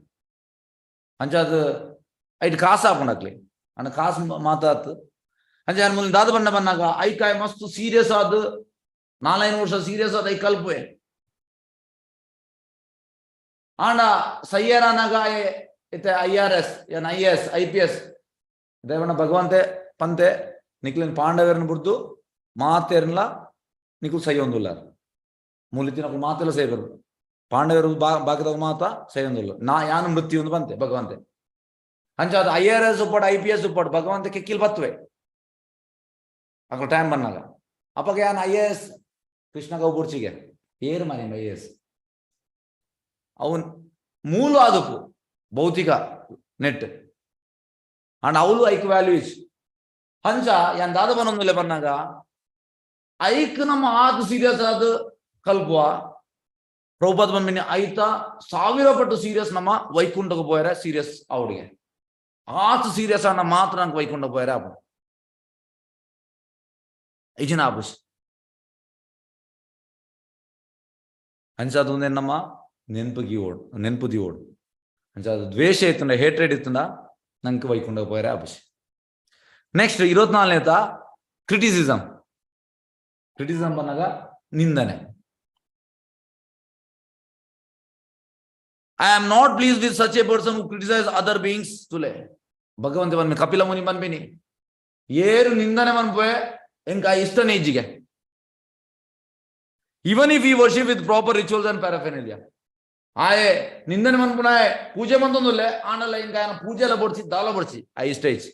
ಅಂಚಾದ ಐಟ್ ಕಾಸು ಹಾಕೊಂಡಕ್ಲಿ ಅಣ್ಣ ಕಾಸು ಮಾತಾತ್ ಅಂಚೆ ಅನ್ ಮುಂದೆ ದಾದ ಬಣ್ಣ ಬಂದಾಗ ಐಕಾಯ್ ಮಸ್ತ್ ಸೀರಿಯಸ್ ಆದ 4-5 ವರ್ಷ ಸೀರಿಯಸ್ ಆದ ಐ ಕಲ್ಪೆ ಆಂಡ ಸಯ್ಯರಾನಾಗ ಇತ್ತೆ IRS ಏನ್ IAS IPS ದೇವಣ್ಣ ಭಗವಂತೆ ಪಂತೆ ನಿಕ್ಲಿನ ಪಾಂಡವರನ್ನ ಬಿಡ್ದು ಮಾತೇರ್ಲ ನಿಕ್ಲು ಸೈ ಒಂದಿಲ್ಲ ಮೂಲಿತಿನ ಮಾತೆಲ್ಲ ಸೈ ಬರು ಪಾಂಡವರು ಭಾಗದಾಗ ಮಾತ ಸೈ ಒಂದಿಲ್ಲ ನಾ ಯಾನು ಮೃತ್ಯು ಒಂದು ಬಂತೆ ಭಗವಂತೆ ಅಂಚ ಅದು IRS ಉಪ್ಪಡು IPS ಉಪ್ಪಡು ಭಗವಂತ ಕೆಕ್ಕಿಲ್ ಬತ್ವೆ ಅಕ್ಕ ಟೈಮ್ ಬಂದಾಗ ಅಪ್ಪಗೆ ಯಾನ್ IAS ಕೃಷ್ಣಗ ಬುರ್ಚಿಗೆ ಏರು ಮನೆ IAS ಅವನ್ ಮೂಲ ಅದಪ್ಪು ಭೌತಿಕ ನೆಟ್ ಅಂಡ್ ಅವಳು ಐಕ್ ವ್ಯಾಲ್ಯೂ ಇಚ್ ಹಂಚ ಯಾನ್ ದಾದ ಬನ್ನೊಂದುಲೆ ಬಂದಾಗ ಐಕ್ ನಮ್ಮ ಆತು ಸೀರಿಯಸ್ ಆದ ಕಲ್ಪುವ ಪ್ರಭುಪಾದ ಬಂದ್ಬಿನಿ ಐತ 1000 ಪಟ್ಟು ಸೀರಿಯಸ್ ನಮ್ಮ ವೈಕುಂಠಕ್ಕೆ ಪೋಯರೆ ಸೀರಿಯಸ್ ಅವಡಿಗೆ ಆತು ಸೀರಿಯಸ್ ಅನ್ನ ಮಾತ್ರ ನಂಗೆ ವೈಕುಂಠ ಪೋಯರೆ ಅಪ್ಪ ಇಜಿನ ಆಪುಸ್ ಹಂಚದು ನಮ್ಮ ನೆನಪು ದಿಯೋಡು ಅಂಚ ಅದು ದ್ವೇಷ ಇತ್ತಂಡ ಹೇಟ್ರೇಡ್ ಇತ್ತಂಡ ನಂಗೆ ವೈಕುಂಠ ಪೋಯರೆ ಆಪುಸ್. ನೆಕ್ಸ್ಟ್ 24ನೇತ ಕ್ರಿಟಿಸಿಸಮ್ ಬಂದಾಗ ನಿಂದನೆ. I am not pleased with such a person who criticizes other beings. ತುಲೆ ಭಗವಂತ ಬಂದ್ಮಿ ಕಪಿಲ ಮುನಿ ಬಂದ್ಬಿನಿ ಏರು ನಿಂದನೆ ಬಂದ್ಪೋಯೆ ಎಂಕ ಇಷ್ಟನೇ ಇಜ್ಜಿಗೆ even if he worship with proper rituals and paraphernalia. ಆಯೆ ನಿಂದನೆ ಮನ್ಪುನಾಯ ಪೂಜೆ ಬಂದೊಂದುಲ್ಲೆ ಆನಲ್ಲ ಇಂಕ ಪೂಜೆ ಎಲ್ಲ ಬಡ್ಸಿ ದಾಲ ಬಡ್ಸಿ ಆ ಸ್ಟೇಜ್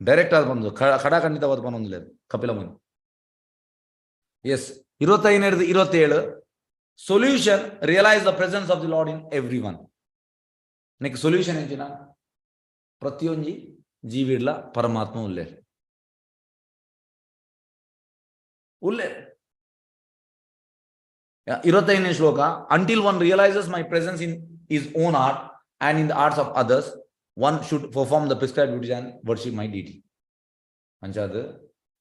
ಡೈರೆಕ್ಟ್ ಆದ ಬಂದು ಖಡಾಖಂಡಿತವಾದ ಬಂದೊಂದಿಲ್ಲ Kapila Muni. Yes 25-27 solution realise the presence of the Lord in every one. ನೆಕ್ ಸೊಲ್ಯೂಷನ್ ಎಂಚಿನ ಪ್ರತಿಯೊಂಜಿ ಜೀವಿಡ್ಲ ಪರಮಾತ್ಮ ಉಲ್ಲೇರ್ 25ನೇ ಶ್ಲೋಕ until one realizes my presence in his own heart and in the hearts of others, one should perform the prescribed duties and worship my deity. ಅಂಚಾದ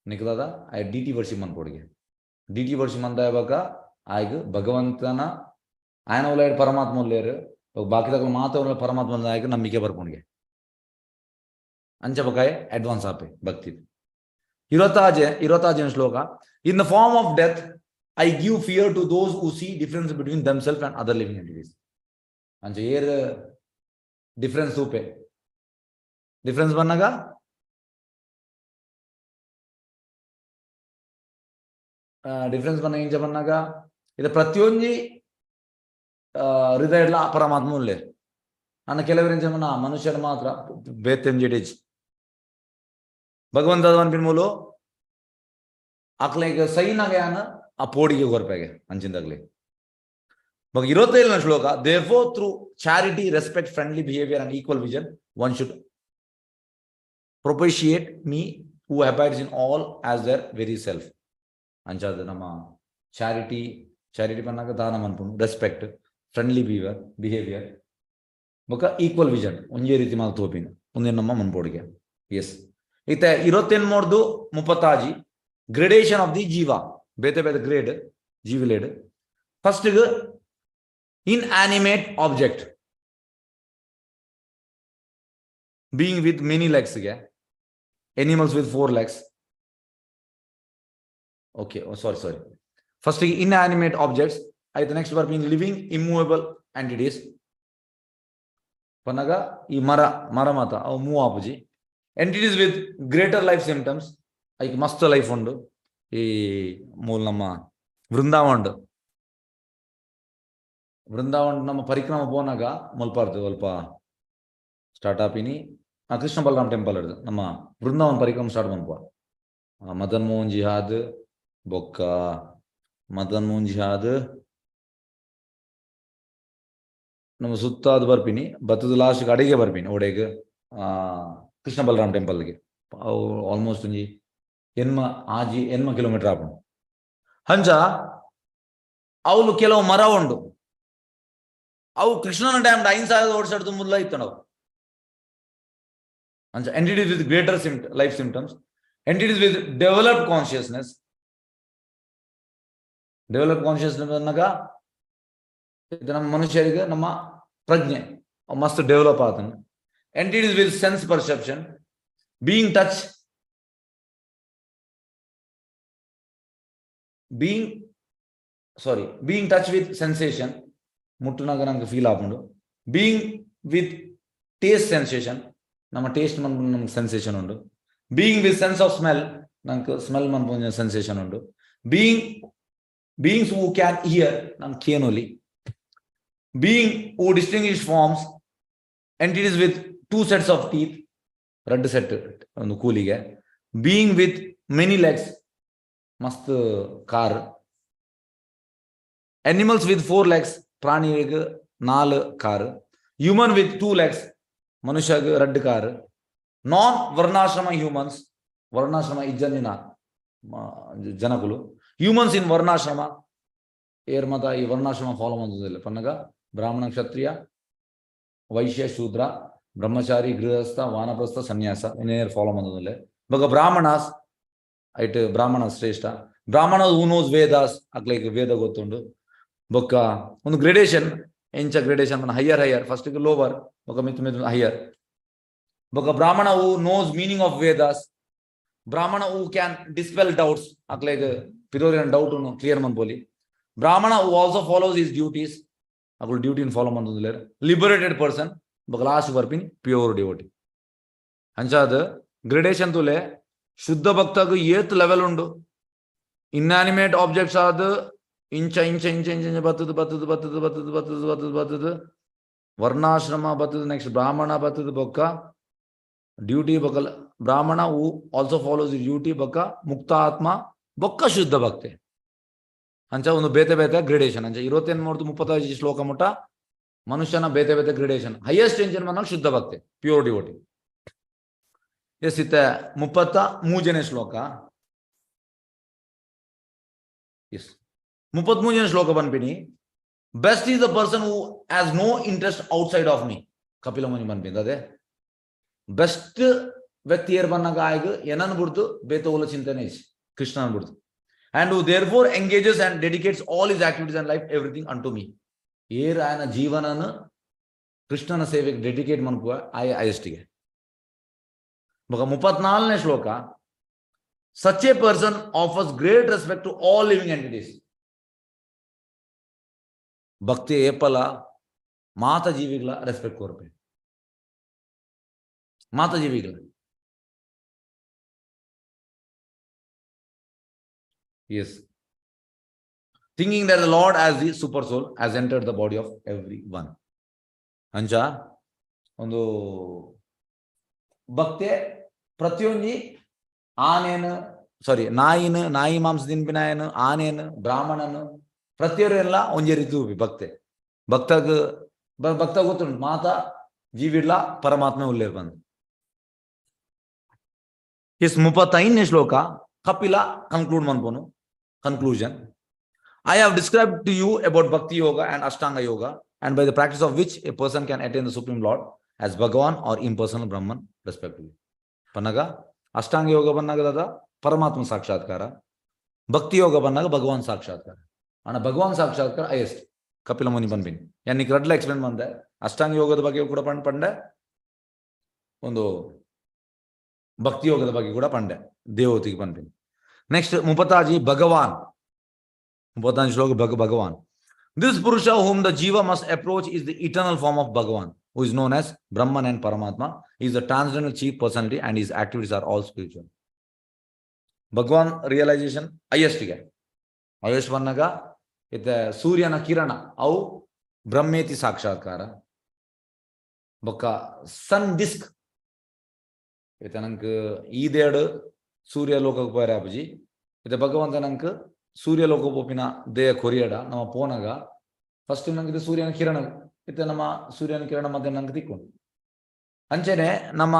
ನಿಕ್ದಾದ I deity worship ಮನ್ಕೊಡಿಗೆ deity worship ಅಂತ ಇವಾಗ ಆಯ್ಗ ಭಗವಂತನ ಆಯ್ನ ಉಲ್ಲೇರು ಪರಮಾತ್ಮ ಉಲ್ಲೇರು ಬಾಕಿದಾಗ ಮಾತ ಪರಮಾತ್ಮ ಆಯ್ಕೆ ನಂಬಿಕೆ ಬರ್ಕೊಂಡ್ಗೆ ಅಂಚ ಬಕಾಯ ಅಡ್ವಾನ್ಸ್ ಆಪೆ ಭಕ್ತಿ. 25ನೇ ಶ್ಲೋಕ in the form of death I give fear to those who see difference between themselves and other living entities. ಅಂಚ ಏರ್ ಡಿಫರೆನ್ಸ್ ತೂಪೆ ಡಿಫರೆನ್ಸ್ ಬಂದಾಗ ಡಿಫ್ರೆನ್ಸ್ ಬಂದಾಗ ಇದು ಪ್ರತಿಯೊಂದು ಹೃದಯಡ್ಲ ಪರಮಾತ್ಮ ಉಳ್ಳೇ ನನ್ನ ಕೆಲವರೇನು ಮನುಷ್ಯರು ಮಾತ್ರ ಬೇತೆಂಜಿಡೇಜ್ ಭಗವಂತ ಅನ್ಪಿನ್ಮೂಲು ಅಕ್ಲೆಗೆ ಸೈನ್ ಆಗ್ಯಾನ ಆ ಪೋಡಿಗೆ ಗೊರ್ಪೆಗೆ ಅಂಚಿಂದಾಗ್ಲಿ ಬಗ್ 27ನೇ ಶ್ಲೋಕ therefore through charity respect friendly behavior and equal vision one should propitiate me who abides in all as their very self ಅಂಚಾದ ನಮ್ಮ ಚಾರಿಟಿ ಬಂದಾಗ ದಾನ ಮನ್ಪುಂಡು ರೆಸ್ಪೆಕ್ಟ್ ಫ್ರೆಂಡ್ಲಿ ಬಿಹೇವಿಯರ್ ಬೊಕ ಈಕ್ವಲ್ ವಿಷನ್ ಒಂದೇ ರೀತಿ ಮಾತು ತೋಪಿನ ಒಂದೇ ನಮ್ಮ ಮನ್ಪೋಡಿಗೆ ಎಸ್ ಇತ್ತೆ 23 ಮುಪ್ಪತ್ತಾಜಿ ಗ್ರೇಡೇಷನ್ ಆಫ್ ದಿ ಜೀವ ಬೇತೆ ಬೇತೆ ಗ್ರೇಡ್ ಜೀವಿಲೇಡ್ first inanimate object being with many legs ಗೆ animals with 4 legs okay sorry first inanimate objects the next verb in living immovable entities ಪನ್ನಗ ಈ ಮರ ಮಾತ ಅವು ಮೂವ್ ಆಪುಜಿ entities with greater life symptoms hike ಮಸ್ತ್ ಲೈಫ್ ಉಂಡು ಈ ಮೂಲ ನಮ್ಮ ವೃಂದಾವನ್ ನಮ್ಮ ಪರಿಕ್ರಮ ಪೋನಾಗ ಮುಲ್ಪಾರ್ದು ಸ್ವಲ್ಪ ಸ್ಟಾರ್ಟ್ ಆಪಿನಿ ಕೃಷ್ಣ ಬಲರಾಮ್ ಟೆಂಪಲ್ ಹಿಡ್ದು ನಮ್ಮ ವೃಂದಾವನ್ ಪರಿಕ್ರಮ ಸ್ಟಾರ್ಟ್ ಮನ್ಪ ಮದನ್ ಮೋಹನ್ ಜಿಹಾದ್ ಬೊಕ್ಕ ಮದನ್ ಮೋಹನ್ ಜಿಹಾದ್ ನಮ್ಮ ಸುತ್ತಾದ ಬರ್ಪಿನಿ ಬತ್ತದ ಲಾಸ್ಟ್ ಅಡಿಗೆ ಬರ್ಪಿನಿ ಒಡೆಗೆ ಕೃಷ್ಣ ಬಲರಾಮ್ ಟೆಂಪಲ್ಗೆ ಅವು ಆಲ್ಮೋಸ್ಟ್ ಒಂಜಿ ಎನ್ಮ ಕಿಲೋಮೀಟರ್ ಆಪುಂಡು ಹಂಚ ಅವಳು ಕೆಲವು ಮರ ಉಂಡು ಅವು ಕೃಷ್ಣನ ಡ್ಯಾಮ್ 5,000 ಓಡಿಸಾಡ್ದು ಮುಲ್ಲ ಇತ್ತು ನಾವು ಅಂಚ entities with greater life symptoms, entities with developed consciousness ಅನ್ನಾಗ ಇದು ನಮ್ಮ ಮನುಷ್ಯರಿಗೆ ನಮ್ಮ ಪ್ರಜ್ಞೆ ಮಸ್ತ್ ಡೆವಲಪ್ ಆತನ entities with sense perception, being touch with sensation ಮುಟ್ಟುನಾಗ ನಂಗೆ ಫೀಲ್ ಆಪುಂಡು ಬೀಯಿಂಗ್ ವಿತ್ ಟೇಸ್ಟ್ ಸೆನ್ಸೇಷನ್ ನಮ್ಮ ಟೇಸ್ಟ್ ಮನ್ಪು ನಮ್ಗೆ ಸೆನ್ಸೇಷನ್ ಉಂಡು being with sense of smell ನಂಗೆ ಸ್ಮೆಲ್ ಮನ್ಪು ಸೆನ್ಸೇಷನ್ ಉಂಡು ಬೀಯಿಂಗ್ಸ್ ಹೂ ಕ್ಯಾನ್ ಹಿಯರ್ ನಂಗೆ ಕೇನೋಲಿ being who distinguish forms entities with 2 sets of teeth ರೆಡ್ ಸೆಟ್ ಒಂದು ಕೂಲಿಗೆ ಬೀಯಿಂಗ್ ವಿತ್ ಮೆನಿ ಲೆಗ್ಸ್ ಮಸ್ತ್ ಕಾರ್ animals with 4 legs ಪ್ರಾಣಿಗೆ 4 ಕಾರ್ ಹ್ಯೂಮನ್ ವಿತ್ 2 legs ಮನುಷ್ಯಗೆ 2 ಕಾರ್ ನಾನ್ ವರ್ಣಾಶ್ರಮ ಹ್ಯೂಮನ್ಸ್ ವರ್ಣಾಶ್ರಮ ಇಜ್ಜಂದಿನ ಜನಗಳು ಹ್ಯೂಮನ್ಸ್ ಇನ್ ವರ್ಣಾಶ್ರಮ ಏರ್ ಮತ ಈ ವರ್ಣಾಶ್ರಮ ಫಾಲೋ ಮಾಡೋದಿಲ್ಲ ಪನ್ನಗ ಬ್ರಾಹ್ಮಣ ಕ್ಷತ್ರಿಯ ವೈಶ್ಯ ಶೂದ್ರ ಬ್ರಹ್ಮಚಾರಿ ಗೃಹಸ್ಥ ವಾನಪ್ರಸ್ಥ ಸನ್ಯಾಸ ಇನ್ನೇನು ಫಾಲೋ ಮಾಡೋದಿಲ್ಲ ಬಗ ಬ್ರಾಹ್ಮಣಾಸ್ ಐಟ್ ಬ್ರಾಹ್ಮಣ ಶ್ರೇಷ್ಠ ಬ್ರಾಹ್ಮಣ ಹೂ ನೋಸ್ ವೇದಾಸ್ ಅಕ್ಲೈಕ್ ವೇದ ಗೊತ್ತುಂಡು ಬೊಕ್ಕ ಒಂದು ಗ್ರೇಡೇಷನ್ ಎಂಚ ಗ್ರೇಡೇಷನ್ ಹೈಯರ್ ಫಸ್ಟ್ ಲೋವರ್ ಬೊಕ್ಕ ಮಿತ್ ಹೈಯರ್ ಬೊಕ್ಕ Brahmana who knows meaning of Vedas Brahmana who can dispel doubts ಅಕ್ಲೈಕ್ ಪಿರೋರಿಯನ್ ಡೌಟ್ ಕ್ಲಿಯರ್ ಮನ್ಪೋಲಿ Brahmana who also follows his duties ಅಕ್ಲು ಡ್ಯೂಟಿನ ಫಾಲೋ ಮಾಡೋದಿಲ್ಲ ಲಿಬರೇಟೆಡ್ ಪರ್ಸನ್ ಬೊಕ್ಕ ಲಾಸ್ಟ್ ಬರ್ಪಿನಿ ಪ್ಯೂರ್ ಡಿವೋಟಿ ಅಂಚಾದ ಗ್ರೇಡೇಷನ್ ತುಲೆ ಶುದ್ಧ ಭಕ್ತಗೂ ಏತ್ ಲೆವೆಲ್ ಉಂಡು ಇನ್ಯಾನಿಮೇಟ್ ಆಬ್ಜೆಕ್ಟ್ಸ್ ಆದ ಇಂಚ ಬತ್ತದ ವರ್ಣಾಶ್ರಮ ಬತ್ತದ ನೆಕ್ಸ್ಟ್ ಬ್ರಾಹ್ಮಣ ಬತ್ತದ ಬೊಕ್ಕ ಡ್ಯೂಟಿ ಬೊಕ್ಕ Brahmana who also follows duty ಬೊಕ್ಕ ಮುಕ್ತ ಆತ್ಮ ಬೊಕ್ಕ ಶುದ್ಧ ಭಕ್ತಿ ಅಂಚ ಒಂದು ಬೇತೆ ಗ್ರೇಡೇಷನ್ ಅಂಚ 28-35 ಶ್ಲೋಕ ಮುಟ್ಟ ಮನುಷ್ಯನ ಬೇತೆ ಗ್ರೇಡೇಷನ್ ಹೈಯೆಸ್ಟ್ ಎಂಜಿನ್ ಮನ ಶುದ್ಧ ಭಕ್ತಿ ಪ್ಯೂರ್ ಡಿವೋಟಿ ಎಷ್ಟಿತ್ತೆ 33ನೇ ಶ್ಲೋಕ ಎಸ್ 33ನೇ ಶ್ಲೋಕ ಬಂದ್ಬಿನಿ best is the person who has no interest outside of me Kapila Muni ಬಂದ್ಬಿಂದ ಅದೇ ಬೆಸ್ಟ್ ವ್ಯಕ್ತಿ ಏರ್ ಬಂದಾಗ ಆಯ್ತು ಏನನ್ ಬಿಡ್ತು ಬೇತೋಲ ಚಿಂತನೆ Krishna ಅನ್ಬಿಡ್ತು and who therefore engages and dedicates all his activities and life everything unto me air ಆಯನ ಜೀವನನ ಕೃಷ್ಣನ ಸೇವೆಗೆ ಡೆಡಿಕೇಟ್ ಮನ್ಕುವ ಐಎಸ್ಟಿಗೆ ಬೊಕ 34ನೇ ಶ್ಲೋಕ such a person offers great respect to all living entities ಭಕ್ತಿ ಏಪಲ ಮಾತ ಜೀವಿಗಳ ರೆಸ್ಪೆಕ್ಟ್ ಕೊರಬೇಕು ಮಾತ ಜೀವಿಗಳ S thinking that the Lord as the super soul has entered the body of everyone. ಅಂಚ ಒಂದು ಭಕ್ತಿ ಪ್ರತಿಯೊಂದು ಆನೇನು ನಾಯಿ ಮಾಂಸ ತಿನ್ಪಿನಾಯನು ಆನೇನು ಬ್ರಾಹ್ಮಣನು ಪ್ರತಿಯೊರು ಎಲ್ಲ ಒಂದೇ ರೀತಿ ಭಕ್ತೆ ಭಕ್ತ ಗೊತ್ತುಂಟು ಮಾತಾ ಜೀವಿಡ್ಲ ಪರಮಾತ್ಮ ಉಲ್ಲೇರ್ ಬಂದು ಇಸ್ 35ನೇ ಶ್ಲೋಕ ಕಪಿಲ ಕನ್ಕ್ಲೂಡ್ ಮಾಡ್ಬೋನು conclusion. I have described to you about Bhakti Yoga and Ashtanga Yoga, and by the practice of which a person can attain the Supreme Lord as Bhagavan or impersonal Brahman, respectively. Pannaga, Ashtanga Yoga bannaga dada Paramatma Sakshatkara, Bhakti Yoga bannaga Bhagavan Sakshatkara. And Bhagavan Sakshatkara highest. Kapila Muni banbin. Yani Kradla explain mande. Ashtanga Yoga the ಬಗ್ಗೆ ಕೂಡ ಪಂಡೆ ಒಂದು ಭಕ್ತಿ ಯೋಗದ ಬಗ್ಗೆ ಕೂಡ ಪಂಡೆ ದೇವತಿಗೆ ಬಂದ್ಬಿನ್. ನೆಕ್ಸ್ಟ್ ಮುಪತಾಜಿ Bhagavan Bhagavan. This Purusha whom the Jiva must approach is the eternal form of Bhagavan, who is known as Brahman and Paramatma. He is the transcendental chief personality and his activities are all spiritual. Bhagavan realization highest ಗೆ highest ಬಂದಾಗ ಇದು ಸೂರ್ಯನ ಕಿರಣ ಅವು ಬ್ರಹ್ಮೇತಿ ಸಾಕ್ಷಾತ್ಕಾರ ಬೊಕ್ಕ ಸನ್ disc ಇದು ನಂಗೆ ಈದೇಡು ಸೂರ್ಯ ಲೋಕಕ್ಕೆ ಹೋಯ್ರ ಅಪ್ಪಜಿ ಇದು ಭಗವಂತ ನಂಗೆ ಸೂರ್ಯ ಲೋಕ ಪೋಪಿನ ದೇಹ ಕೊರಿಯಡ ನಮ್ಮ ಪೋನಾಗ ಫಸ್ಟ್ ನಂಗೆ ಸೂರ್ಯನ ಕಿರಣ ಇತ್ತೆ ನಮ್ಮ ಸೂರ್ಯನ ಕಿರಣ ಮತ್ತೆ ನಂಗೆ ತಿಕ್ಕೊಂಡು ಅಂಚೆನೆ ನಮ್ಮ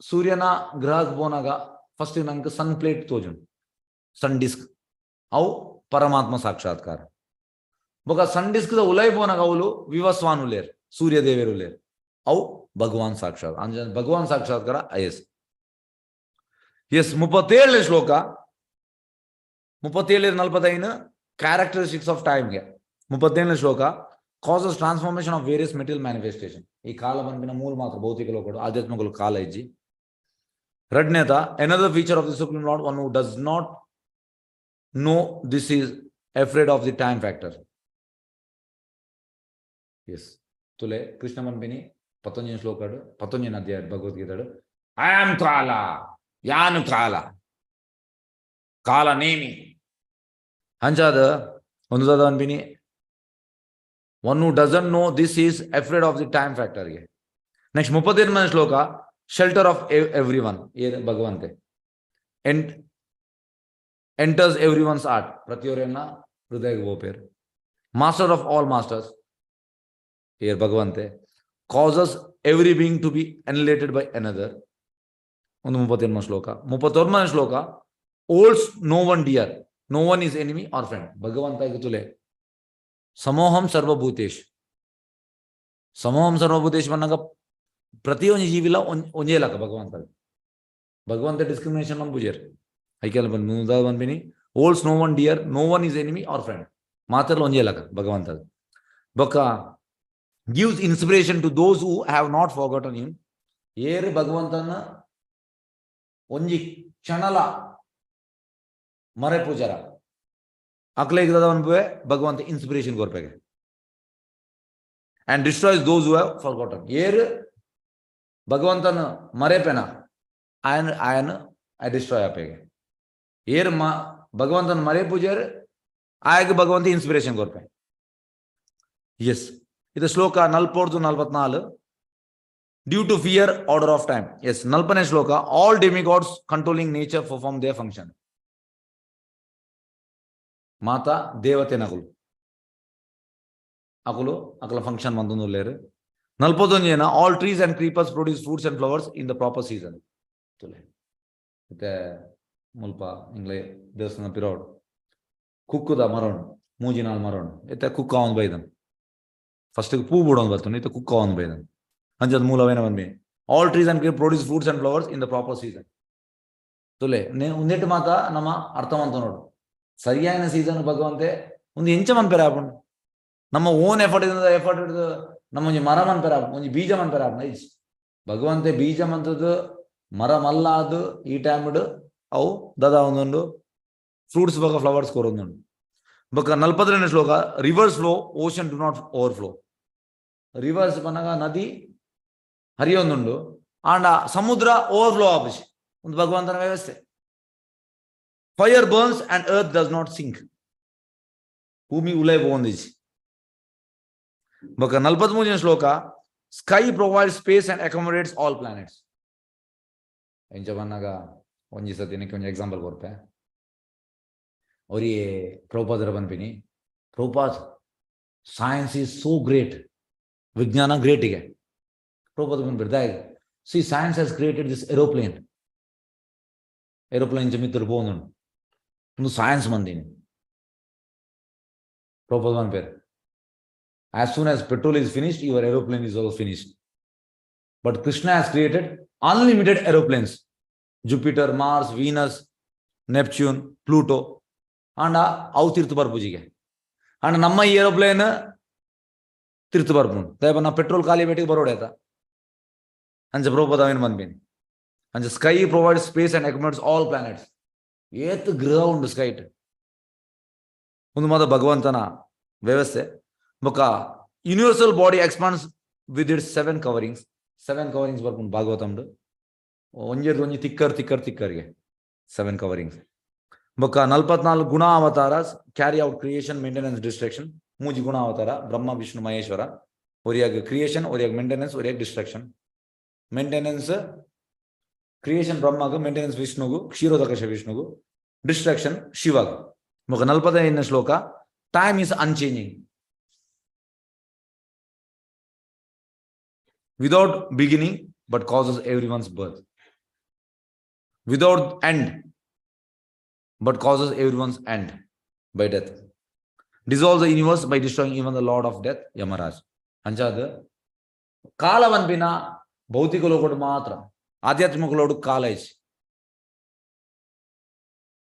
ಸೂರ್ಯನ ಗ್ರಹಕ್ಕೆ ಪೋನಾಗ ಫಸ್ಟ್ ನಂಗೆ ಸನ್ ಪ್ಲೇಟ್ ತೋಜುಂಡು ಸನ್ ಡಿಸ್ಕ್ ಅವು ಪರಮಾತ್ಮ ಸಾಕ್ಷಾತ್ಕಾರ ಬೊಕ ಸನ್ ಡಿಸ್ಕ್ ಉಲೈ ಪೋನಾಗ ಅವಳು ವಿವಸ್ವಾನ್ ಉಲೇರ್ ಸೂರ್ಯ ದೇವೇರು ಉಲೇರ್ ಅವು ಭಗವಾನ್ ಸಾಕ್ಷಾತ್ ಅಂಜ ಭಗವಾನ್ ಸಾಕ್ಷಾತ್ಕಾರ ಐಎಸ್ 37 ಶ್ಲೋಕ 37-45 characteristics of time ಗೆ 37ನೇ ಶ್ಲೋಕ causes transformation of various material manifestation. ಈ ಕಾಲ ಬಂದಿನ ಮೂಲ ಮಾತ್ರ ಭೌತಿಕ ಲೋಕಗಳು ಆಧ್ಯಾತ್ಮಿಕ ಕಾಲ ಇಜ್ಜಿ ರಡ್ನೇತ another feature of the Supreme Lord, one who does not know this is afraid of the time factor. Yes, ತುಲೆ Krishna ಬಂಬಿನಿ 19ನೇ ಶ್ಲೋಕಡು 19ನೇ ಅಧ್ಯಾಯ ಭಗವದ್ಗೀತೆಡು I am Kala, ಯಾನು ಕಾಲ ನೇಮಿ ಅಂಚಾದ ಒಂದು ಅನ್ಬಿನಿ one who doesn't know this is afraid of the time ಫ್ಯಾಕ್ಟರ್ಗೆ. Next 38ನೇ ಶ್ಲೋಕ ಶೆಲ್ಟರ್ ಆಫ್ ಎವ್ರಿ ಒನ್ ಏನ್ ಭಗವಂತೆ ಎಂಟರ್ಸ್ ಎವ್ರಿ ಒನ್ಸ್ ಆರ್ಟ್ ಪ್ರತಿಯೊರೆಲ್ಲ ಹೃದಯಗೆ ಗೋಪೇರ್ ಮಾಸ್ಟರ್ ಆಫ್ ಆಲ್ ಮಾಸ್ಟರ್ಸ್ ಏರ್ ಭಗವಂತೆ causes every being to be annihilated by another. ಒಂದು 38ನೇ ಶ್ಲೋಕ 39ನೇ ಶ್ಲೋಕ ಓಲ್ಸ್ no one dear, no one is enemy or friend. ಭಗವಂತ ತುಲೆ ಸಮೋಹಂ ಸರ್ವಭೂತೇಶ್ ಬಂದಾಗ ಪ್ರತಿಯೊಂದು ಜೀವಿಲ್ಲ ಒಂದೇ ಲಕ ಭಗವಂತ ಡಿಸ್ಕ್ರಿಮಿನೇಷನ್ ಬಂದ್ಬುಜೇರ್ ಐಕೆಲ್ಲ ಬಂದ್ಬಿನಿ holds no one dear, no one is enemy or friend ಮಾತ್ರಲ್ಲ ಒಂದೇ ಲಕ ಭಗವಂತ ಬೊಕ್ಕ gives inspiration to those who have not forgotten him. ಏರು ಭಗವಂತನ ಒಂಜಿ ಕ್ಷಣಲ ಮರೆ ಪೂಜಾರ ಅಕ್ಲೇಗದವನ್ಬುವೆ ಭಗವಂತ ಇನ್ಸ್ಪಿರೇಷನ್ ಕೊರ್ಪೆಗೆ and destroys those who have forgotten. ಏರು ಭಗವಂತನ ಮರೆಪೆನ ಆಯನ ಡಿಸ್ಟ್ರಾಯ್ ಆಪೆಗೆ ಏರು ಭಗವಂತನ ಮರೆ ಪೂಜಾರ ಆಯಗೆ ಭಗವಂತ ಇನ್ಸ್ಪಿರೇಷನ್ ಕೊರ್ಪೆ. ಎಸ್ ಇದು ಶ್ಲೋಕ 44 due to fear order of time. Yes 40ನೇ ಶ್ಲೋಕ all demigods controlling nature perform their function. ಮಾತಾ ದೇವತೆ ನಗುಲು ಅಕಲ ಫಂಕ್ಷನ್ ಬಂದು ಲೇರು. 41 all trees and creepers produce fruits and flowers in the proper season. ಮತ್ತೆ ಮುಲ್ಪ ಇಂಗ್ಲೇ ದೇವಸ್ಥಾನ ಪಿರೋಡ್ ಕುಕ್ಕುದ ಮರೋಣ ಮೂಜಿನಾಲ್ ಮರೋಣ ಇತ್ತೆ ಕುಕ್ಕ ಅವನ್ ಬೈದನ್ ಫಸ್ಟ್ ಪೂ ಬಿಡೋನ್ ಬರ್ತಾನೆ ಇತ್ತೆ ಕುಕ್ಕ ಅವನ್ ಬೈದನ್ ಅಂಜದ ಮೂಲವೇನ ಬಂದ್ಮಿ all trees and produce fruits and flowers in the proper season. ತುಲೆ ಒಂದೆಟ್ಟು ಮಾತ ನಮ್ಮ ಅರ್ಥವಂತ ನೋಡು ಸರಿಯಾದ ಸೀಸನ್ ಭಗವಂತೆ ಒಂದು ಎಂಚ ಮನ್ಪೆರ ಆಪುಂಡು ನಮ್ಮ ಓನ್ ಎಫರ್ಟ್ ಹಿಡಿದು ನಮ್ಮ ಒಂಜಿ ಮರ ಮನ್ಪೆರ ಆಪುಂಡು ಒಂಜಿ ಬೀಜ ಮನ್ಪೆರ ಆಪುಂಡು ಐಸ್ ಭಗವಂತೆ ಬೀಜ ಮಂತದ್ದು ಮರ ಮಲ್ಲ ಅದು ಈ ಟೈಮ್ ಅವು ದದ ಒಂದೊಂದು ಫ್ರೂಟ್ಸ್ ಬೊಕ ಫ್ಲವರ್ಸ್ ಕೊರೊಂದುಂಡು ಬೊಕ 42ನೇ ಶ್ಲೋಕ rivers flow ocean do not overflow. Rivers ಪನ್ನಗ ನದಿ ಹರಿಯೊಂದುಂಡು ಆಂಡ ಸಮುದ್ರ ಓವರ್ ಫ್ಲೋ ಆಪುಜಿ ಒಂದು ಭಗವಂತನ ವ್ಯವಸ್ಥೆ. Fire burns and earth does not sink. ಭೂಮಿ ಉಲೈ ಬೋಂದಿಜಿ ಬೊಕ 43ನೇ ಶ್ಲೋಕ sky provides space and accommodates all planets. ಎಂಚ ಬನ್ನಾಗ ಒಂಜಿ ಸತಿ ನಿಕ್ಕೆ ಒಂಜಿ ಎಕ್ಸಾಂಪಲ್ ಕೊಡ್ಪೆ. ಅವರಿಗೆ ಪ್ರಭುಪಾದರ ಬಂದ್ಬಿನಿ, Prabhupad science is so great, ವಿಜ್ಞಾನ ಗ್ರೇಟಿಗೆ ಪ್ರಭುಪಾದ ಬಂದ್ಬಿಡ್ದಾಯ see science has created this aeroplane ಮಿತ್ತರು ಬೋನು ಒಂದು ಸೈನ್ಸ್ ಮಂದಿನಿ ಪ್ರಭುಪಾದ ಬಂದ ಪೇರು. As soon as petrol is finished, your aeroplane is also finished. But Krishna has created unlimited aeroplanes. Jupiter, Mars, Venus, Neptune, Pluto. And avu tirthu barpujige. And namma aeroplane tirthu barpun. Dayapana petrol kali beti barodeta. Anja Prabhupada aven banbin. And the sky provides space and accommodates all planets. Yet ground sky. Undu mada Bhagavantana vyavasthe. Boka universal body expands with its 7 coverings. 7 coverings ಬರ್ಕೊಂಡು ಭಾಗವತಮ್ದು ಒಂಜಿ ತಿಕ್ಕರ್ಗೆ 7 coverings. ಬೊಕ್ಕ 44 guna avatara carry out creation maintenance destruction. 3 guna avatara Brahma Vishnu Maheshwara. ಒರಿಯಾಗ creation, ಒರಿಯಾಗ maintenance, ಒರಿಯಾಗ destruction. Maintenance creation ಬ್ರಹ್ಮಗೂ, maintenance ವಿಷ್ಣುಗೂ, ಕ್ಷೀರೋದಕಶ ವಿಷ್ಣುಗೂ, ಡಿಸ್ಟ್ರಕ್ಷನ್ ಶಿವಗೂ. ಬೊಕ್ಕ 45ನೇ ಶ್ಲೋಕ time is unchanging. Without beginning, but causes everyone's birth. Without end, but causes everyone's end by death. Dissolves the universe by destroying even the Lord of Death, Yamaraj. Anchad Kalavanpina, Bautikolokodu Matra, Adhyatmikolodu Kalaj.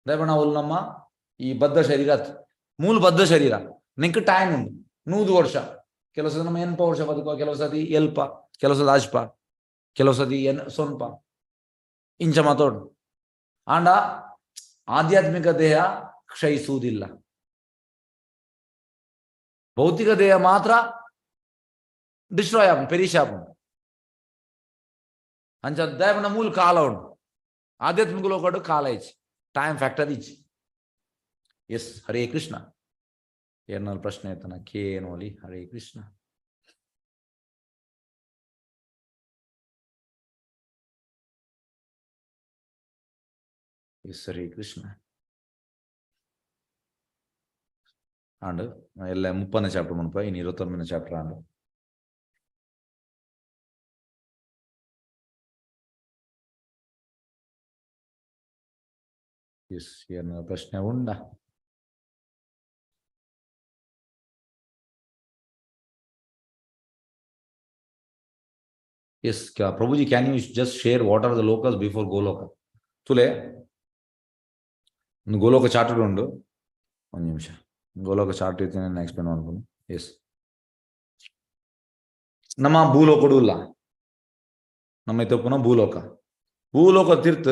Devana Ulnama, E Badda Sharirat, Mul Badda Sharira, Nink time, Nudu Varsha. ಕೆಲವು ಸತಿ ನಮ್ಮ ಎನ್ಪ ವರ್ಷ ಬದುಕುವ, ಕೆಲವು ಸತಿ ಎಲ್ಪ, ಕೆಲವು ಸತಿ ಅಜ್ಪ, ಕೆಲವು ಸತಿ ಸೊನ್ಪ ಇಂಚ ಮಾತಾಡು. ಆಂಡ ಆಧ್ಯಾತ್ಮಿಕ ದೇಹ ಕ್ಷಯಿಸುವುದಿಲ್ಲ, ಭೌತಿಕ ದೇಹ ಮಾತ್ರ ಡಿಸ್ಟ್ರಾಯ್ ಆಪನ್, ಪೆರಿಶ್ ಆಪನ್. ಅಂಚ ದಯಪನ ಮೂಲ ಕಾಲ ಉಂಟು, ಆಧ್ಯಾತ್ಮಿಕ ಲೋಕಡು ಕಾಲ ಇಚ್ಚಿ, ಟೈಮ್ ಫ್ಯಾಕ್ಟರ್ ಇಚ್ಚಿ. ಎಸ್, ಹರೇ ಕೃಷ್ಣ. ಏನಾದ್ರು ಪ್ರಶ್ನೆ ಆಯ್ತಾನ ಕೇನೋಲಿ. ಹರೇ ಕೃಷ್ಣ. ಎಸ್, ಹರೇ ಕೃಷ್ಣ. ಆಂಡ್ ಎಲ್ಲ 30ನೇ ಚಾಪ್ಟರ್ ಮುನ್ಪ ಇನ್ನು 29ನೇ ಚಾಪ್ಟರ್ ಆಂಡ್ ಎಸ್, ಏನಾದ್ರು ಪ್ರಶ್ನೆ ಉಂಡಾ? Yes, Prabhuji, can you just share what are the locals before Goloka? Tule, Goloka charter undu. One nimisha. Goloka charter idene explain ಮಾಡ್ತೀನಿ. Yes. ನಮ್ಮ ಭೂಲೋಕಡು ಇಲ್ಲ. ನಮ್ಮ ಇತಪುನ ಭೂಲೋಕ. ಭೂಲೋಕ ತೀರ್ಥ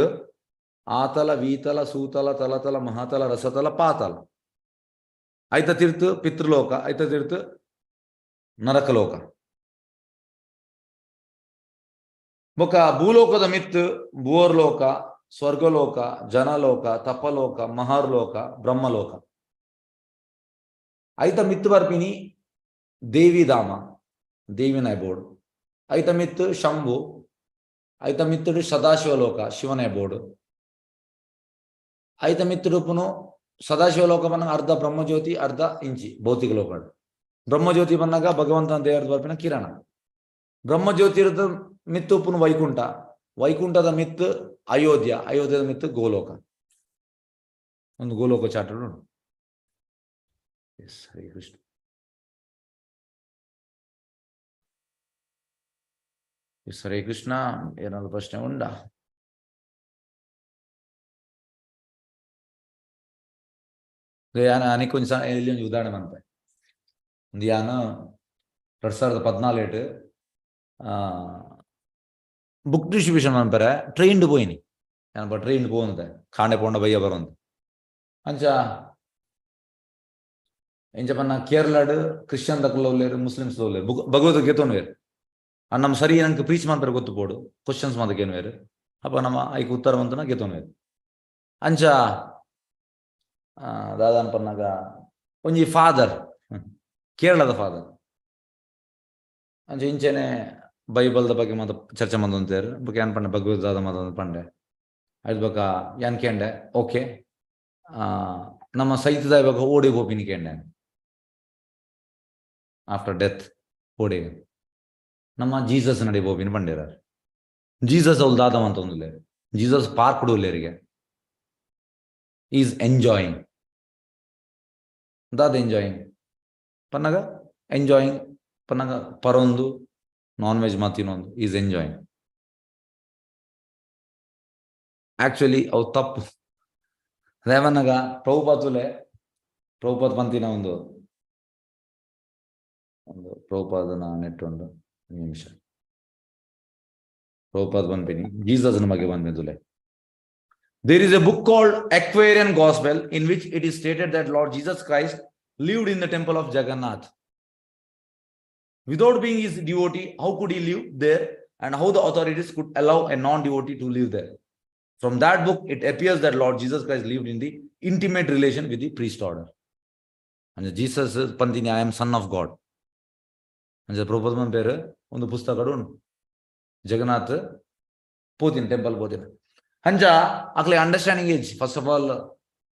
ಆತಲ, ವೀತಲ, ಸೂತಲ, ತಲತಲ, ಮಹಾತಲ, ರಸತಲ, ಪಾತಲ. ಐತ ತೀರ್ಥ ಪಿತೃಲೋಕ, ಐತ ತೀರ್ಥ ನರಕಲೋಕ. ಬೊಕ್ಕ ಭೂಲೋಕದ ಮಿತ್ ಭೂವರ್ಲೋಕ, ಸ್ವರ್ಗಲೋಕ, ಜನಲೋಕ, ತಪಲೋಕ, ಮಹರ್ಲೋಕ, ಬ್ರಹ್ಮಲೋಕ. ಐತ ಮಿತ್ ಬರ್ಪಿನಿ ದೇವಿಧಾಮ, ದೇವಿನ ಬೋರ್ಡ್. ಐತ ಮಿತ್ ಶಂಭು, ಐತ ಮಿತ್ತುಡು ಸದಾಶಿವಲೋಕ, ಶಿವನ ಬೋರ್ಡ್. ಐತ ಮಿತ್ತುಡುಪುನು ಸದಾಶಿವಲೋಕ ಬನ್ನ ಅರ್ಧ ಬ್ರಹ್ಮಜ್ಯೋತಿ, ಅರ್ಧ ಇಂಚಿ ಭೌತಿಕ ಲೋಕ. ಬ್ರಹ್ಮಜ್ಯೋತಿ ಬಂದಾಗ ಭಗವಂತನ ದೇವರದ ಬರ್ಪಿನ ಕಿರಣ. ಬ್ರಹ್ಮಜ್ಯೋತಿ ಇರದ ಮಿತ್ತು ಉಪ್ಪುನು ವೈಕುಂಠ, ವೈಕುಂಠದ ಮಿತ್ತು ಅಯೋಧ್ಯ, ಅಯೋಧ್ಯದ ಮಿತ್ತು ಗೋಲೋಕ. ಒಂದು ಗೋಲೋಕ ಚಾಪ್ಟರ್ ಉಂಟು. ಎಸ್, ಹರೇ ಕೃಷ್ಣ. ಎಸ್, ಹರೇ ಕೃಷ್ಣ. ಏನಾದ್ರು ಪ್ರಶ್ನೆ ಉಂಟಾ? ಅನೇಕೊಂದು ಇಲ್ಲಿ ಒಂದು ಉದಾಹರಣೆ ಮಾಡ್ತೆ. ಒಂದು ಯಾನ 2014 ബുക്ക് ഡിസ്ട്രിബ്യൂഷൻ പറഞ്ഞ ട്രെയിനിൽ പോയിനി. ഞാനിപ്പോൾ ട്രെയിനിൽ പോകുന്നത് കാണ്ടെ പോണ്ട ബയ്യ പറഞ്ഞു ಅಂಚ ಎಂಚ ಪನ್ನ ಕೇರಳಡು ಕ್ರಿಶ್ಚಿಯನ್ ದಕ್ಕಲವ್ಲೇರು, ಮುಸ್ಲಿಮ್ಸ್ ದವ್ಲೇರು ಭಗವದ್ಗೀತೆ ತೊಂಡ್ವೇರು. ನಮ್ಮ ಸರಿ ನಂಗೆ ಪ್ರೀಚ್ ಮಾಡ್ತಾರೆ ಗೊತ್ತು ಪೋಡು, ಕ್ವಶನ್ಸ್ ಮಾತಕ್ಕೇನು ವೇರು ಅಪ್ಪ ನಮ್ಮ ಐಕ್ ಉತ್ತರ ಮಂತನ ಗೆತ್ತೋನ್ವೇರು. ಅಂಚ ದಾದಾನ್ ಪನ್ನಾಗ ಒಂಜಿ ಫಾದರ್, ಕೇರಳದ ಫಾದರ್ ಅಂಚೆ ಇಂಚೆನೆ ಬೈಬಲ್ದ ಬಗ್ಗೆ ಮಾತ ಚರ್ಚೆ ಮಂತೇರು ಬೊಕ ಏನ್ ಪಂಡೆ ಭಗವದ್ಗೀತಾದ ಮಾತ ಪಂಡೆ ಅದ್ ಬೊಕ ಏನ್ ಕೇಂಡೆ ಓಕೆ ನಮ್ಮ ಸೈತದ ಇವಾಗ ಓಡಿ ಹೋಪಿನಿ ಕೇಂಡೆ ಆಫ್ಟರ್ ಡೆತ್ ಓಡಿ ನಮ್ಮ ಜೀಸಸ್ ನಡಿ ಹೋಪಿನಿ ಪಂಡೇರ ಜೀಸಸ್ ಅವ್ಲು ದಾದ ಅಂತ ಒಂದಿಲ್ಲ ಜೀಸಸ್ ಪಾರ್ಕ್ ಕೊಡುವಲ್ಲೇರಿಗೆ ಈಸ್ ಎಂಜಾಯಿಂಗ್ ದಾದ ಎಂಜಾಯಿಂಗ್ ಪನ್ನಗ ಎಂಜಾಯಿಂಗ್ ಪನ್ನಗ ಪರೊಂದು ನಾನ್ ವೆಜ್ ಮತ್ತಿನೊಂದು ಈಸ್ ಎಂಜಾಯಿಂಗ್ ಆಕ್ಚುಲಿ ಅವು ತಪ್ಪು ರೇವನ್ನಗ ಪ್ರಭುಪಾದ ಪಂತಿನ ಒಂದು ಪ್ರಭುಪಾದನ ನೆಟ್ ಒಂದು ನಿಮಿಷ ಪ್ರಭುಪಾದ ಬಂದ್ಬಿನಿ ಜೀಸಸ್ನ ಬಗ್ಗೆ ಬಂದ್ಬಿದುಲೆ. There is a book called Aquarian Gospel in which it is stated that Lord Jesus Christ lived in the temple of Jagannath. Without being his devotee, how could he live there, and how the authorities could allow a non-devotee to live there? From that book, it appears that Lord Jesus Christ lived in the intimate relation with the priest order. And Jesus is Pantini, I am son of God. And the Prabhupada Pere, on the Pustakadun, Jagannath, Putin temple Putin. Hanja, akle understanding is, first of all,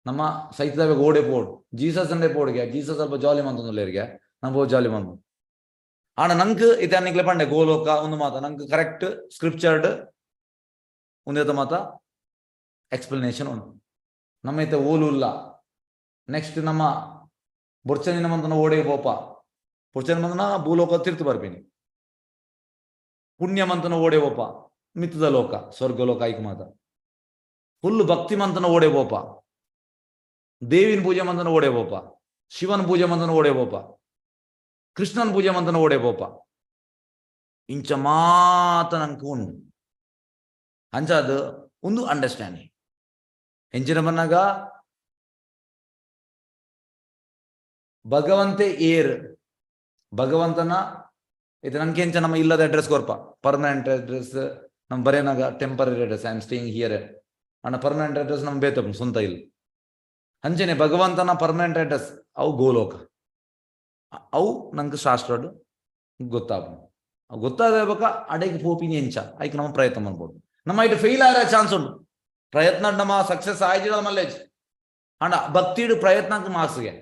Nama Saita Gode Port, Jesus and the Port, Jesus of a jolly month on the Lerga, Nambo jolly month. And Nank Itaniclepanda Goloka Unamata, Nank correct scriptured Undatamata explanation on Nameta Ululla. Next Nama Burchanamantana Ode Popa, Burchanamana Buloka Tirtubarbini Punyamantana Ode Popa, Mithda Loka, Sorgoloka Ikmata. Full ಭಕ್ತಿ ಮಂತನ ಓಡೆ ಬೋಪ, ದೇವಿನ ಪೂಜೆ ಮಂತನ ಓಡೆ ಬೋಪ, ಶಿವನ ಪೂಜೆ ಮಂತನ ಓಡೆ ಬೋಪ, ಕೃಷ್ಣನ ಪೂಜೆ ಮಂತನ ಓಡೆ ಬೋಪ ಇಂಚ ಮಾತ ನಂಗೆ ಉಂಡು ಅಂಚದು ಒಂದು ಅಂಡರ್ಸ್ಟ್ಯಾಂಡಿಂಗ್ ಹೆಂಚಿನ ಬನ್ನಾಗ ಭಗವಂತೆ ಏರ್ ಭಗವಂತನ ಇದು ನನ್ಗೆ ಹೆಂಚ ನಮ್ಮ ಇಲ್ಲದ ಅಡ್ರೆಸ್ ಕೊರ್ಪ ಪರ್ಮನೆಂಟ್ ಅಡ್ರೆಸ್ ನಮ್ಮ ಬರೇನಾಗ temporary address I am staying here ಅಣ್ಣ ಪರ್ಮನೆಂಟ್ ಅಡ್ರೆಸ್ ನಮ್ಗೆ ಬೇತಪ್ಪ ಸ್ವಂತ ಇಲ್ಲ ಹಂಚೆನೆ ಭಗವಂತನ ಪರ್ಮನೆಂಟ್ ಅಡ್ರೆಸ್ ಅವು ಗೋಲೋಕ ಅವು ನಂಗೆ ಶಾಸ್ತ್ರಡು ಗೊತ್ತಾಗ ಗೊತ್ತಾಗಬೇಕ ಅಡೆಗೆ ಪೋಪಿನಿ ಎಂಚ ಐಕ್ ನಮ್ಮ ಪ್ರಯತ್ನ ಮಾಡ್ಬೋದು ನಮ್ಮ ಇಟ್ಟು ಫೇಲ್ ಆಗೋ ಚಾನ್ಸ್ ಉಂಟು ಪ್ರಯತ್ನ ನಮ್ಮ ಸಕ್ಸಸ್ ಆಯ್ದಿಲ್ಲ ಮಲ್ಲೇಜ್ ಅಣ್ಣ ಭಕ್ತಿಡು ಪ್ರಯತ್ನಕ್ಕೆ ಮಾರ್ಕ್ಸ್ಗೆ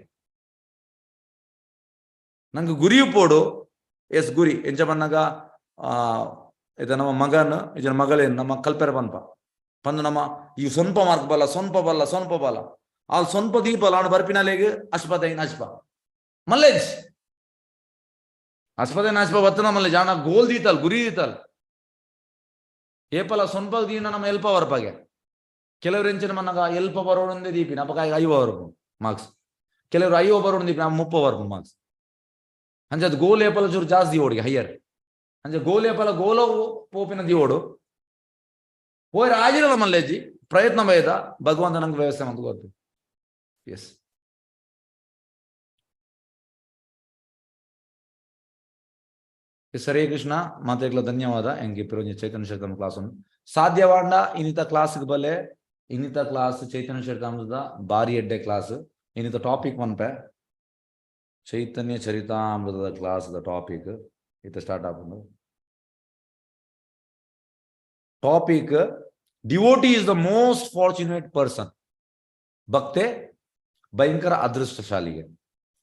ನಂಗೆ ಗುರಿಯು ಪೋಡು ಎಸ್ ಗುರಿ ಎಂಚ ಬನ್ನಾಗ ಇದು ನಮ್ಮ ಮಗನ ಇದನ್ನ ಮಗಳೇನು ನಮ್ಮ ಕಲ್ಪೆರ ಪನ್ಪ ಪಂದು ನಮ್ಮ ಈ ಸ್ವಲ್ಪ ಮಾರ್ಕ್ ಬಲ್ಲ ಸ್ವಲ್ಪ ಬಲ್ಲ ಆ ಸ್ವಲ್ಪ ದೀಪಲ್ಲ ಅವನು ಬರ್ಪಿನಲ್ಲಿಗೆ ಅಶ್ಪತೈನ್ ಅಶ್ಪ ಮಲ್ಲೇಜ್ ಅಶ್ಪತೈನ್ ಅಶ್ಪ ಬತ್ತನ ಮಲ್ಲೇಜ್ ಅವನ ಗೋಲ್ ದೀತಲ್ ಗುರಿ ದೀತಲ್ ಏಪಲ ಸ್ವಲ್ಪ ದೀನ ನಮ್ಮ ಎಲ್ಪ ವರ್ಪಾಗೆ ಕೆಲವರು ಎಂಚಿನ ಮನ್ನಾಗ ಎಲ್ಪ ಬರೋಡೊಂದೇ ದೀಪಿನ ಅಪ್ಪಕಾಯಿ 5 ವರ್ಪು ಮಾರ್ಕ್ಸ್ ಕೆಲವರು 5 ಬರೋಣ ದೀಪಿ ನಮ್ಮ 30 ವರ್ಪು ಮಾರ್ಕ್ಸ್ ಅಂಜದ್ ಗೋಲ್ ಏಪಲ ಚೂರು ಜಾಸ್ತಿ ಓಡಿಗೆ ಹೈಯರ್ ಅಂಜ ಗೋಲ್ ಏಪಲ ಗೋಲ ಪೋಪಿನ ದಿ ಓಡು ಹೋಯ್ ಆಗಿರಲ್ಲ ಮಲ್ಲೇಜಿ ಪ್ರಯತ್ನ ಬಯದ ಭಗವಂತ ನಂಗೆ ವ್ಯವಸ್ಥೆ ಅಂತ ಗೊತ್ತು. ಎಸ್ ಹರೇ ಕೃಷ್ಣ ಮಾತೆಗ್ಲ ಧನ್ಯವಾದ ಎಂಗೆ ಪಿರೋಜಿ ಚೈತನ್ಯ ಚರಿತಾಮೃತ ಕ್ಲಾಸ್ ಸಾಧ್ಯವಾಂಡ ಇನ್ನಿತ ಕ್ಲಾಸ್ಗೆ ಬಲೆ ಇನ್ನಿತ ಕ್ಲಾಸ್ ಚೈತನ್ಯ ಚರಿತಾಮೃತದ ಬಾರಿ ಎಡ್ಡೆ ಕ್ಲಾಸ್ ಇನ್ನಿತ ಟಾಪಿಕ್ ಮನ್ಪೆ ಚೈತನ್ಯ ಚರಿತಾಮೃತದ ಕ್ಲಾಸ್ದ ಟಾಪಿಕ್ ಇತ ಸ್ಟಾರ್ಟ್ ಆಪುಂಡು. Topic: devotee is the most fortunate person. Bhakte Bhayankara Adrishtashalige.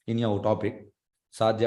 In your topic, Sadhya